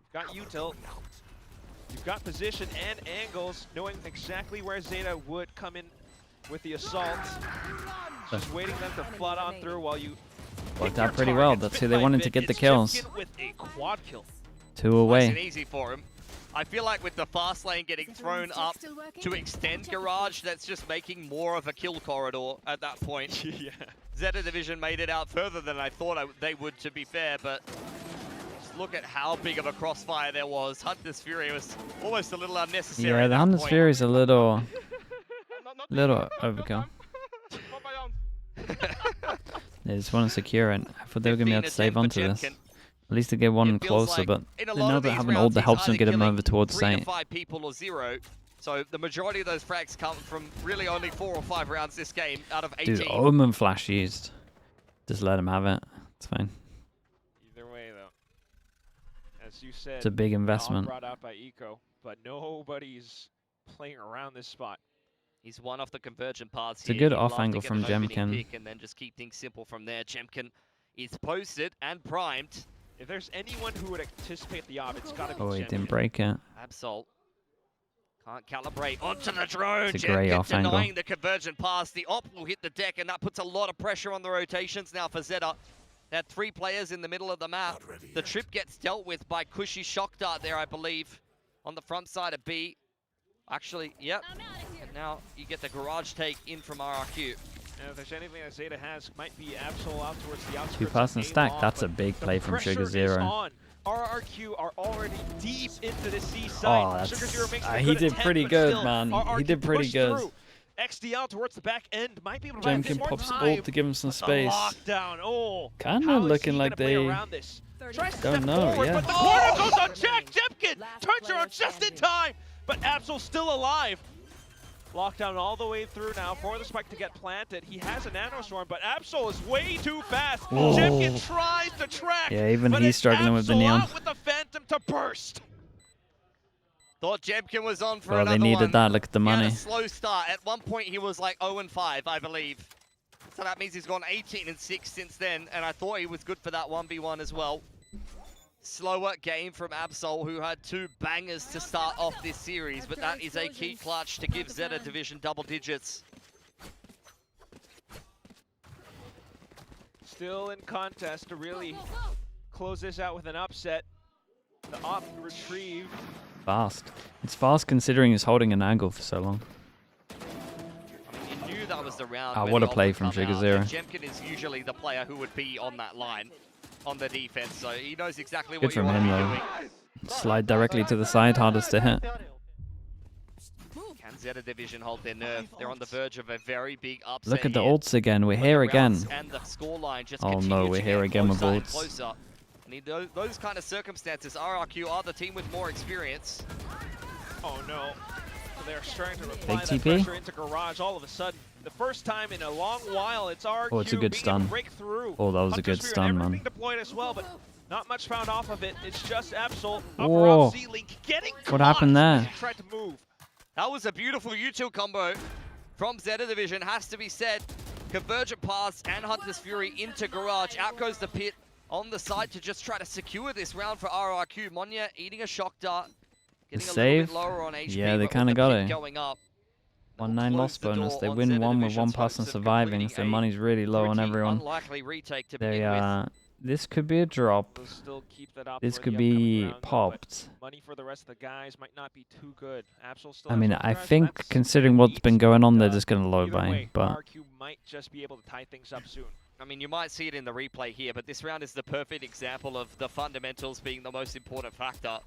S3: you've got util. You've got position and angles, knowing exactly where Zeta would come in with the assault. Just waiting them to flood on through while you
S2: worked out pretty well. That's who they wanted to get the kills.
S3: With a quad kill.
S2: 2 away.
S1: Nice and easy for him. I feel like with the fast lane getting thrown up to extend Garage, that's just making more of a kill corridor at that point.
S3: Yeah.
S1: Zeta Division made it out further than I thought they would, to be fair, but just look at how big of a crossfire there was. Hunter's Fury was almost a little unnecessary.
S2: Yeah, the Hunter's Fury is a little overkill. They just want to secure it. I thought they were going to be able to save onto this. At least they get one closer, but they know that having ult that helps them get them over towards
S1: Zeta. 3
S2: Saint.
S1: to 5 people or 0. So the majority of those frags come from really only 4 or 5 rounds this game out of 18.
S2: Dude, Omen Flash used. Just let him have it. It's fine.
S3: Either way, though, as you said,
S2: It's a big investment.
S3: Brought out by Eco, but nobody's playing around this spot.
S1: He's one off the convergent paths.
S2: It's a good off angle from Jemkin.
S1: And then just keep things simple from there. Jemkin is posted and primed.
S3: If there's anyone who would anticipate the op, it's got to be
S2: Oh, he
S3: Jemkin.
S2: didn't break it.
S1: Absol can't calibrate onto the drone.
S2: It's a great off
S1: denying
S2: angle.
S1: the convergent pass. The op will hit the deck, and that puts a lot of pressure on the rotations now for Zeta. They had 3 players in the middle of the map. The trip gets dealt with by Cushy Shock Dart there, I believe, on the front side of B. Actually, yep. And now you get the garage take in from RRQ.
S3: Now, if there's anything that Zeta has, might be Absol out towards the outskirts.
S2: 2-person stack. That's a big play from Sugar Zero.
S3: RRQ are already deep into the C
S2: Oh,
S3: side. Sugar Zero makes
S2: he did pretty good, man.
S3: RRQ
S2: He did pretty good.
S3: Through. XDL towards the back end might be able to buy a bit
S2: Jemkin
S3: more
S2: pops
S3: time.
S2: ult to give him some space.
S3: Lockdown. Oh,
S2: Kind of looking like they don't know,
S3: forward,
S2: yeah.
S3: But the corner goes unchecked. Jemkin turns around just in time, but Absol's still alive. Lockdown all the way through now for the spike to get planted. He has a nanostorm, but Absol is way too fast.
S2: Whoa.
S3: Jemkin tries to track.
S2: Yeah, even
S3: but
S2: he's
S3: it's
S2: struggling with the
S3: Absol
S2: neon.
S3: out with the Phantom to burst.
S1: Thought Jemkin was on for
S2: Well,
S1: another
S2: they needed
S1: one.
S2: that. Look at the
S1: He
S2: money.
S1: had a slow start. At one point, he was like 0-5, I believe. So that means he's gone 18-6 since then, and I thought he was good for that 1v1 as well. Slower game from Absol, who had 2 bangers to start off this series, but that is a key clutch to give Zeta Division double digits.
S3: Still in contest to really close this out with an upset. The op retrieved.
S2: Fast. It's fast considering he's holding an angle for so long.
S1: You knew that was the round.
S2: Ah,
S1: where
S2: what
S1: the
S2: a
S1: op
S2: play
S1: would
S2: from
S1: come
S2: Sugar
S1: out,
S2: Zero.
S1: and Jemkin is usually the player who would be on that line, on the defense, so he knows exactly
S2: Good
S1: what you
S2: from
S1: want
S2: him,
S1: to be
S2: though.
S1: doing.
S2: Slide directly to the side, hardest to hit.
S1: Can Zeta Division hold their nerve? They're on the verge of a very big upset.
S2: Look at the
S1: here.
S2: ults again. We're
S1: When
S2: here
S1: the
S2: again.
S1: rounds and the scoreline just
S2: Oh
S1: continue
S2: no,
S1: to
S2: we're
S1: get
S2: here again with
S1: closer and
S2: ults.
S1: closer. And in those kind of circumstances, RRQ are the team with more experience.
S3: Oh no. So they're starting to apply
S2: Big
S3: that
S2: TP?
S3: pressure into Garage all of a sudden. The first time in a long while, it's RRQ
S2: Oh, it's a good
S3: being
S2: stun.
S3: able to break through.
S2: Oh, that was a
S3: Hunter's
S2: good
S3: Fury
S2: stun,
S3: and
S2: man.
S3: everything deployed as well, but not much found off of it. It's just Absol
S2: Whoa.
S3: up Z-Link getting
S2: What happened
S3: caught
S2: there?
S3: as he tried to move.
S1: That was a beautiful util combo from Zeta Division, has to be said. Convergent paths and Hunter's Fury into Garage. Out goes the pit on the side to just try to secure this round for RRQ. Monya eating a shock dart. Getting a little
S2: save?
S1: bit lower on HP,
S2: Yeah, they
S1: but with
S2: kinda
S1: the
S2: got
S1: pit
S2: it.
S1: going up.
S2: 1-9
S1: Close
S2: loss
S1: the door
S2: bonus. They
S1: on
S2: win
S1: Zeta
S2: one with
S1: Division's
S2: one
S1: hopes
S2: person
S1: of
S2: surviving,
S1: completing
S2: so their
S1: a
S2: money's really low on
S1: pretty
S2: everyone.
S1: Unlikely retake to
S2: They
S1: begin with.
S2: this could be a drop.
S3: They'll still keep that up
S2: This
S3: for
S2: could
S3: the upcoming
S2: be
S3: round, though, but
S2: popped.
S3: money for the rest of the guys might not be too good. Absol still
S2: I
S3: has
S2: mean,
S3: one
S2: I
S3: crash,
S2: think
S3: that's
S2: considering what's been
S3: neat,
S2: going on, they're
S3: but,
S2: just gonna low
S3: either
S2: buy.
S3: way,
S2: But
S3: RRQ might just be able to tie things up soon.
S1: I mean, you might see it in the replay here, but this round is the perfect example of the fundamentals being the most important factor.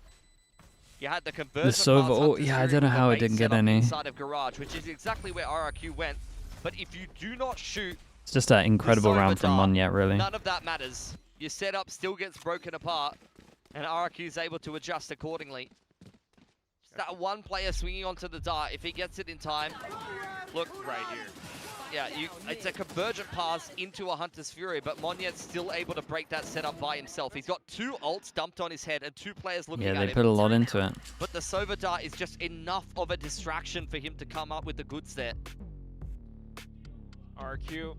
S1: You had the conversion
S2: Sova
S1: paths
S2: ult,
S1: Hunter's
S2: yeah, I
S1: Fury
S2: don't know
S1: with the
S2: how it
S1: base
S2: didn't get
S1: setup
S2: any.
S1: inside of Garage, which is exactly where RRQ went. But if you do not shoot,
S2: it's just that incredible
S1: Sova
S2: round from
S1: dart,
S2: Monya, really.
S1: none of that matters. Your setup still gets broken apart, and RRQ is able to adjust accordingly. That one player swinging onto the dart, if he gets it in time, look right here. Yeah, it's a convergent pass into a Hunter's Fury, but Monyet's still able to break that setup by himself. He's got 2 ults dumped on his head and 2 players looking at him.
S2: Yeah, they put a lot into it.
S1: But the Sova dart is just enough of a distraction for him to come up with the goods there.
S3: RRQ,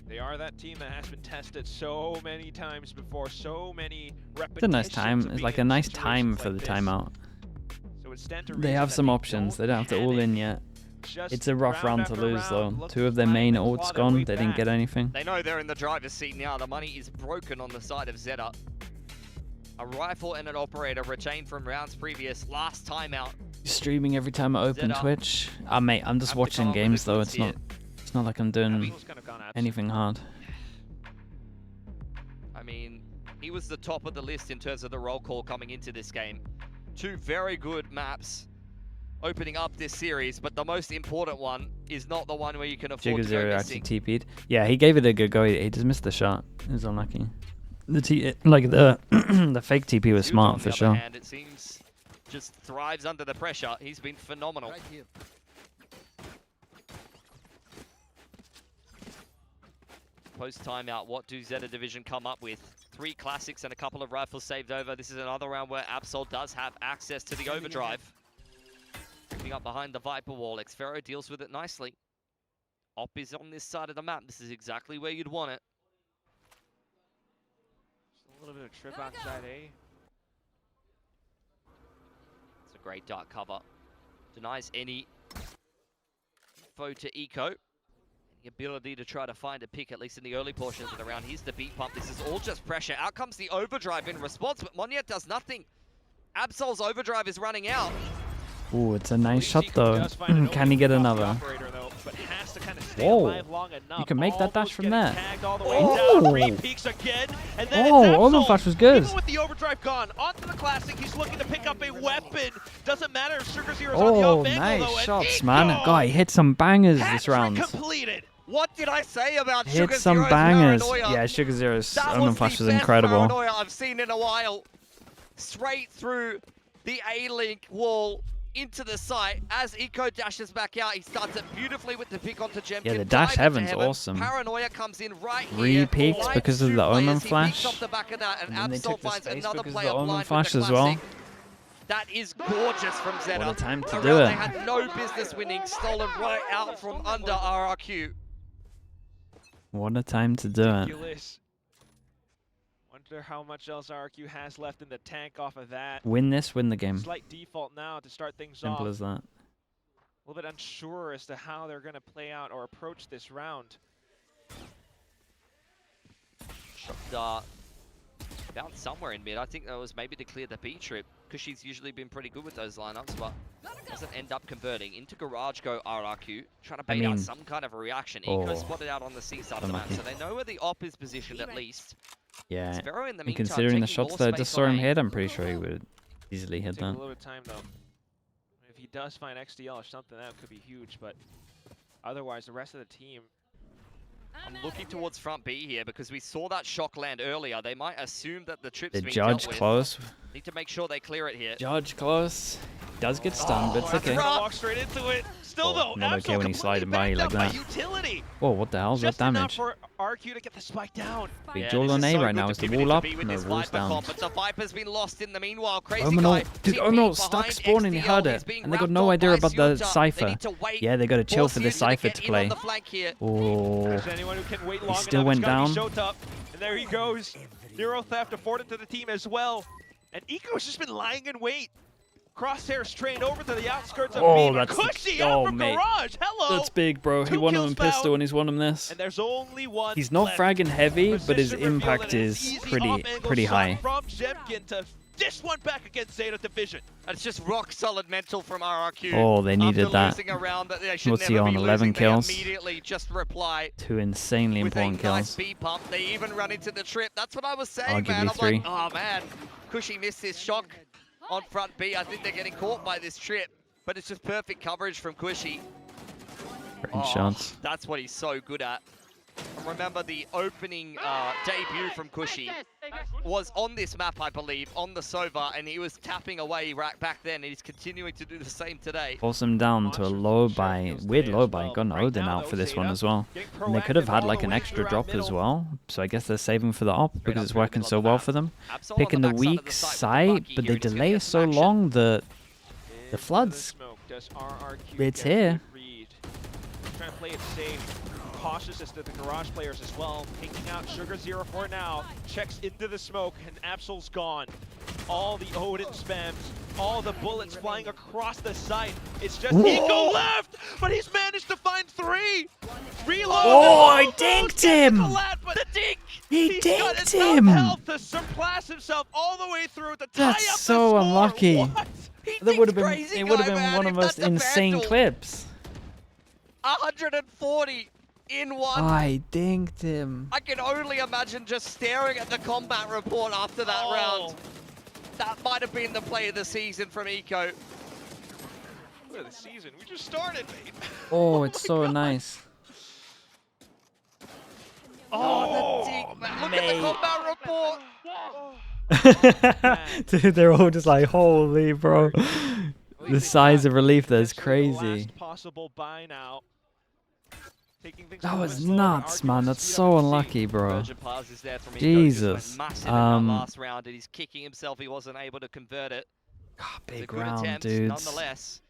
S3: they are that team that has been tested so many times before, so many repetitions.
S2: It's a nice time. It's like a nice time for the timeout.
S3: So it's
S2: they have some options. They don't have to all in yet. It's a rough round to lose though. 2 of their main ults gone. They didn't get anything.
S1: They know they're in the driver's seat now. The money is broken on the side of Zeta. A rifle and an operator retained from rounds previous. Last timeout.
S2: Streaming every time I open
S1: Zeta.
S2: Twitch. Mate, I'm just watching games though. It's not like I'm doing anything hard.
S1: I mean, he was the top of the list in terms of the roll call coming into this game. 2 very good maps opening up this series, but the most important one is not the one where you can afford to go missing.
S2: actually TP'd. Yeah, he gave it a good go. He just missed the shot. He was unlucky. The fake TP was smart for sure.
S1: And it seems just thrives under the pressure. He's been phenomenal.
S8: Right here.
S1: Post timeout, what do Zeta Division come up with? 3 classics and a couple of rifles saved over. This is another round where Absol does have access to the overdrive. Picking up behind the Viper wall, Xfero deals with it nicely. Op is on this side of the map. This is exactly where you'd want it.
S3: Just a little bit of trip outside A.
S1: It's a great dark cover. Denies any info to Eco. The ability to try to find a pick, at least in the early portions of the round. Here's the beat pump. This is all just pressure. Out comes the overdrive in response, but Monyet does nothing. Absol's overdrive is running out.
S2: Ooh, it's a nice shot though. Can he get another? Whoa, you can make that dash from there. Oh, Omen Flash was good.
S3: Even with the overdrive gone, onto the classic, he's looking to pick up a weapon. Doesn't matter if Sugar Zero's on the up angle,
S2: nice
S3: though,
S2: shots, man. God, he hit some bangers this round.
S3: Completed.
S1: What did I say about
S2: Hit
S1: Sugar
S2: some
S1: Zero's
S2: bangers.
S1: paranoia?
S2: Yeah, Sugar Zero's
S1: That
S2: Omen
S1: was
S2: Flash
S1: the
S2: was
S1: best
S2: incredible.
S1: paranoia I've seen in a while. Straight through the A-Link wall into the site. As Eco dashes back out, he starts it beautifully with the pick onto Jemkin.
S2: Yeah, the dash heaven's
S1: heaven.
S2: awesome.
S1: Paranoia comes in right
S2: 3
S1: here.
S2: peaks
S1: Live
S2: because of
S1: two
S2: the Omen
S1: players. He
S2: Flash.
S1: peeks off the back of that, and
S2: And then they
S1: Absol
S2: took the
S1: finds
S2: space
S1: another
S2: because of
S1: player
S2: the Omen
S1: blind
S2: Flash
S1: with the
S2: as well.
S1: classic. That is gorgeous from Zeta.
S2: What a time to
S1: A
S2: do
S1: round
S2: it.
S1: They had no business winning, stolen right out from under RRQ.
S2: What a time to do it.
S3: Ridiculous. Wonder how much else RRQ has left in the tank off of that.
S2: Win this, win the game.
S3: Slight default now to start things
S2: Simple
S3: off.
S2: as that.
S3: A little bit unsure as to how they're going to play out or approach this round.
S1: Shot bounced somewhere in mid. I think that was maybe to clear the B trip, because she's usually been pretty good with those lineups, but doesn't end up converting. Into Garage go RRQ, trying to bait out some kind of a reaction. Eco spotted out on the C side of the map, so they know where the op is positioned at least.
S2: Yeah,
S1: Xfero in the
S2: and
S1: meantime,
S2: considering the
S1: taking
S2: shots
S1: more
S2: that I
S1: space
S2: just saw
S1: on
S2: him
S1: A.
S2: hit, I'm pretty sure he would easily hit
S3: Take
S2: that.
S3: a little bit of time though. If he does find XDL or something, that could be huge, but otherwise the rest of the team.
S1: I'm looking towards front B here because we saw that shock land earlier. They might assume that the trip's
S2: The
S1: been
S2: Judge
S1: dealt with.
S2: close.
S1: Need to make sure they clear it here.
S2: Judge close. Does get stunned, but it's okay.
S3: Walk straight into it. Still though,
S2: not okay when he's sliding by you like
S3: backed up
S2: that.
S3: Utility.
S2: Whoa, what the hell's that
S3: Just enough
S2: damage?
S3: for RQ to get the spike down.
S2: Big
S1: Yeah,
S2: duel
S1: this
S2: on
S1: is
S2: A
S1: so
S2: right
S1: good
S2: now.
S1: to
S2: Is the
S1: pivot
S2: wall
S1: into
S2: up?
S1: B with
S2: No,
S1: this
S2: the wall's
S1: Viper
S2: down.
S1: comp, but the Viper's been lost in the meanwhile. Crazy
S2: Omen
S1: guy.
S2: Dude,
S1: TP
S2: Omen stuck
S1: behind
S2: spawning, he heard
S1: XDL.
S2: it.
S1: He's being
S2: And they got
S1: wrapped
S2: no
S1: up
S2: idea
S1: by
S2: about the
S1: Zeta. They
S2: Cypher.
S1: need to wait
S2: Yeah, they gotta chill for the
S1: Zeta to
S2: Cypher
S1: get
S2: to
S1: in
S2: play.
S1: on the flank here.
S2: Oh,
S3: There's anyone who can wait long
S2: still
S3: enough,
S2: went
S3: it's gotta be
S2: down.
S3: Showtop. And there he goes. Zero theft afforded to the team as well. And Eco's just been lying in wait. Crosshairs trained over to the outskirts of
S2: Oh,
S3: B.
S2: that's
S3: Cushy
S2: oh,
S3: out from
S2: mate.
S3: Garage. Hello.
S2: that's big, bro. He
S3: 2
S2: won him
S3: kills
S2: in pistol
S3: found.
S2: and he's won him this.
S3: And there's only one
S2: He's not
S3: left.
S2: fragging heavy, but his
S3: Position revealed,
S2: impact
S3: and it's
S2: is
S3: easy
S2: pretty
S3: off-angle shot
S2: high.
S3: From Jemkin to dish one back against Zeta Division.
S1: It's just rock solid mental from RRQ.
S2: Oh, they needed
S1: After
S2: that.
S1: losing a round that they should
S2: What's he
S1: never
S2: on,
S1: be
S2: 11
S1: losing,
S2: kills?
S1: They immediately just reply
S2: 2 insanely
S1: with a
S2: important
S1: nice
S2: kills.
S1: B pump. They even run into the trip. That's what I was saying,
S2: Arguably
S1: man. I'm
S2: 3.
S1: like, oh man, Cushy missed his shock on front B. I think they're getting caught by this trip, but it's just perfect coverage from Cushy.
S2: Great shots.
S1: That's what he's so good at. remember the opening debut from Cushy was on this map, I believe, on the Sova, and he was tapping away right back then, and he's continuing to do the same today.
S2: Force him down to a low buy, weird low buy. Got an Odin out for this one as well. And they could have had like an extra drop as well, so I guess they're saving for the op because it's working so well for them. Picking the weak side, but they delay so long that the floods, it's here.
S3: Trying to play it safe. Cautious as to the garage players as well. Taking out Sugar 0 for now. Checks into the smoke and Absol's gone. All the Odin spams, all the bullets flying across the site. It's just Eco left, but he's managed to find 3. Reload.
S2: Oh, I dinked him.
S3: The dink.
S2: He dinked
S3: him.
S2: him.
S3: Health to surpass himself all the way through to tie up
S2: That's
S3: the
S2: so
S3: score.
S2: unlucky.
S3: What?
S2: That would have been. It would have been one of the most insane clips.
S1: 140 in one.
S2: I dinked him.
S1: I can only imagine just staring at the combat report after that round. That might have been the play of the season from Eco.
S3: Play of the season? We just started, mate.
S2: Oh, it's so nice.
S1: Oh, the dig, man. Look at the combat report.
S2: Dude, they're all just like, holy, bro. The size of relief there is crazy.
S3: Possible buy now.
S2: That was nuts, man. That's so unlucky, bro. Jesus.
S1: Last round, and he's kicking himself. He wasn't able to convert it.
S2: God, big round, dudes.
S1: Nonetheless.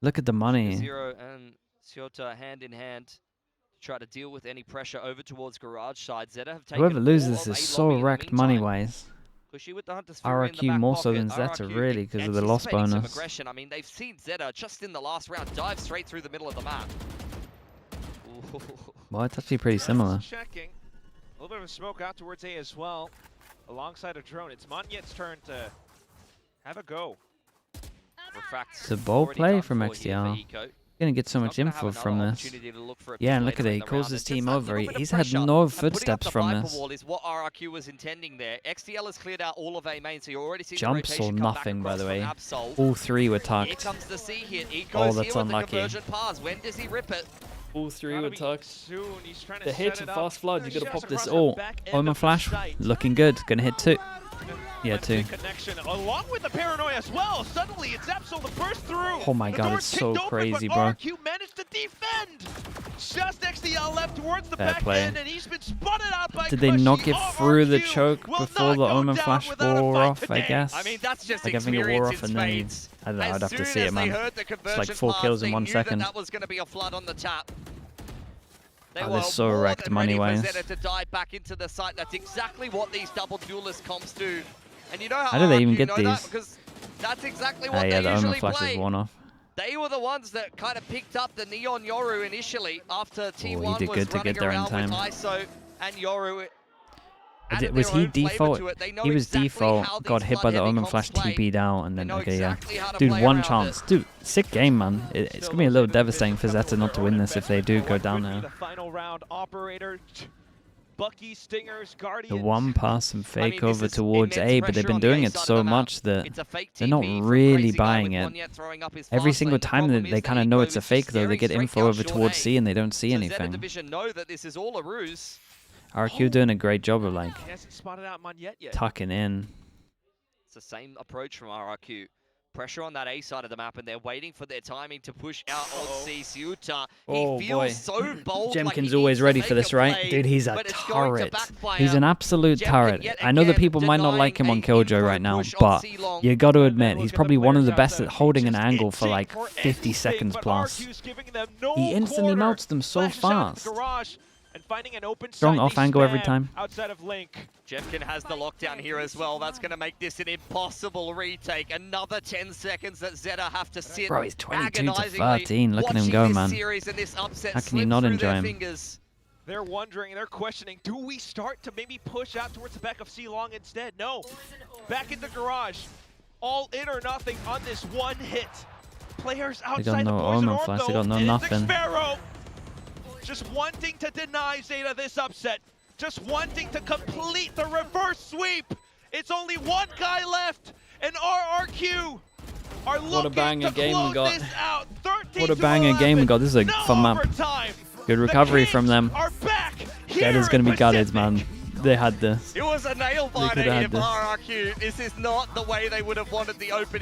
S2: Look at the money.
S1: Zero and Zeta hand in hand to try to deal with any pressure over towards garage side. Zeta have taken
S2: Whoever loses is so wrecked money-wise. RRQ more so than Zeta, really, because of the loss bonus.
S1: I mean, they've seen Zeta just in the last round dive straight through the middle of the map.
S2: Well, it's actually pretty similar.
S3: Checking. A little bit of a smoke out towards A as well, alongside a drone. It's Monyet's turn to have a go.
S2: It's a bold play from XDR. Gonna get so much info from this. Yeah, and look at it. He calls his team over. He's had no footsteps from this.
S1: Is what RRQ was intending there. XDL has cleared out all of A main, so you already see
S2: jumps or nothing, by the way. All 3 were tucked.
S1: Here comes the C hit.
S2: Oh, that's unlucky.
S1: When does he rip it?
S2: All 3 were tucked. The hit of
S3: of
S2: fast flood. You gotta pop this. Oh, Omen flash, looking good. Gonna hit 2. Yeah, 2.
S3: Connection along with the paranoia as well. Suddenly, it's Absol the burst through.
S2: Oh my god, it's so crazy, bro.
S3: RRQ managed to defend. Just XDL left towards the
S2: Fair
S3: back
S2: play.
S3: end, and he's been spotted out by
S2: Did they not
S3: Cushy.
S2: get through the
S3: RRQ
S2: choke
S3: will
S2: before
S3: not
S2: the
S3: go
S2: Omen
S3: down
S2: flash
S3: without a
S2: wore
S3: fight
S2: off, I
S3: today.
S2: guess?
S1: I mean, that's just
S2: Like, I think it wore off and then I don't know, I'd have to see it, man. It's like 4 kills in 1 second.
S1: That was going to be a flood on the tap.
S2: Oh, they're so wrecked money-wise.
S1: To dive back into the site. That's exactly what these double duelist comps do. And you know
S2: How do they even get these?
S1: Because that's exactly what
S2: Yeah,
S1: they
S2: the
S1: usually
S2: Omen flash
S1: play.
S2: is one off.
S1: They were the ones that kind of picked up the Neon Yoru initially after T1
S2: did
S1: was
S2: good to
S1: running
S2: get there in
S1: around
S2: time.
S1: with ISO and Yoru.
S2: Was he default? He was default, got hit by the Omen flash, TP'd out, and then, okay, yeah. Dude, 1 chance. Dude, sick game, man. It's going to be a little devastating for Zeta not to win this if they do go down there.
S3: The final round, Operator, Bucky, Stingers, Guardians.
S2: The 1 pass and fake over towards A, but they've been doing it so much that they're not really buying it. Every single time that they kind of know it's a fake, though, they get info over towards C and they don't see anything. RQ doing a great job of, like, tucking in.
S1: It's the same approach from RRQ. Pressure on that A side of the map, and they're waiting for their timing to push out on C. Ceuta. He feels so bold.
S2: Jemkin's always ready for this, right? Dude, he's a turret. He's an absolute turret. I know that people might not like him on Killjoy right now, but you got to admit, he's probably one of the best at holding an angle for like 50 seconds plus. He instantly melts them so fast.
S3: And finding an open
S2: Strong
S3: site,
S2: off
S3: they
S2: angle every
S3: spam
S2: time.
S3: Outside of Link.
S1: Jemkin has the lockdown here as well. That's going to make this an impossible retake. Another 10 seconds that Zeta have to sit.
S2: Bro, he's 22 to 13. Look at him go, man. How can you not enjoy him?
S3: They're wondering, they're questioning, do we start to maybe push out towards the back of C-Long instead? No. Back in the garage. All in or nothing on this 1 hit. Players outside the poison orb, though.
S2: They got no nothing.
S3: Just wanting to deny Zeta this upset. Just wanting to complete the reverse sweep. It's only 1 guy left, and RRQ are looking to close this out.
S2: What a banger game we got. This is a fun map. Good recovery from them.
S3: Are back
S2: That is going to be gutted, man. They had this.
S1: It was a nail
S2: They
S1: biter
S2: coulda
S1: here
S2: had
S1: for
S2: this.
S1: RRQ. This is not the way they would have wanted the opening.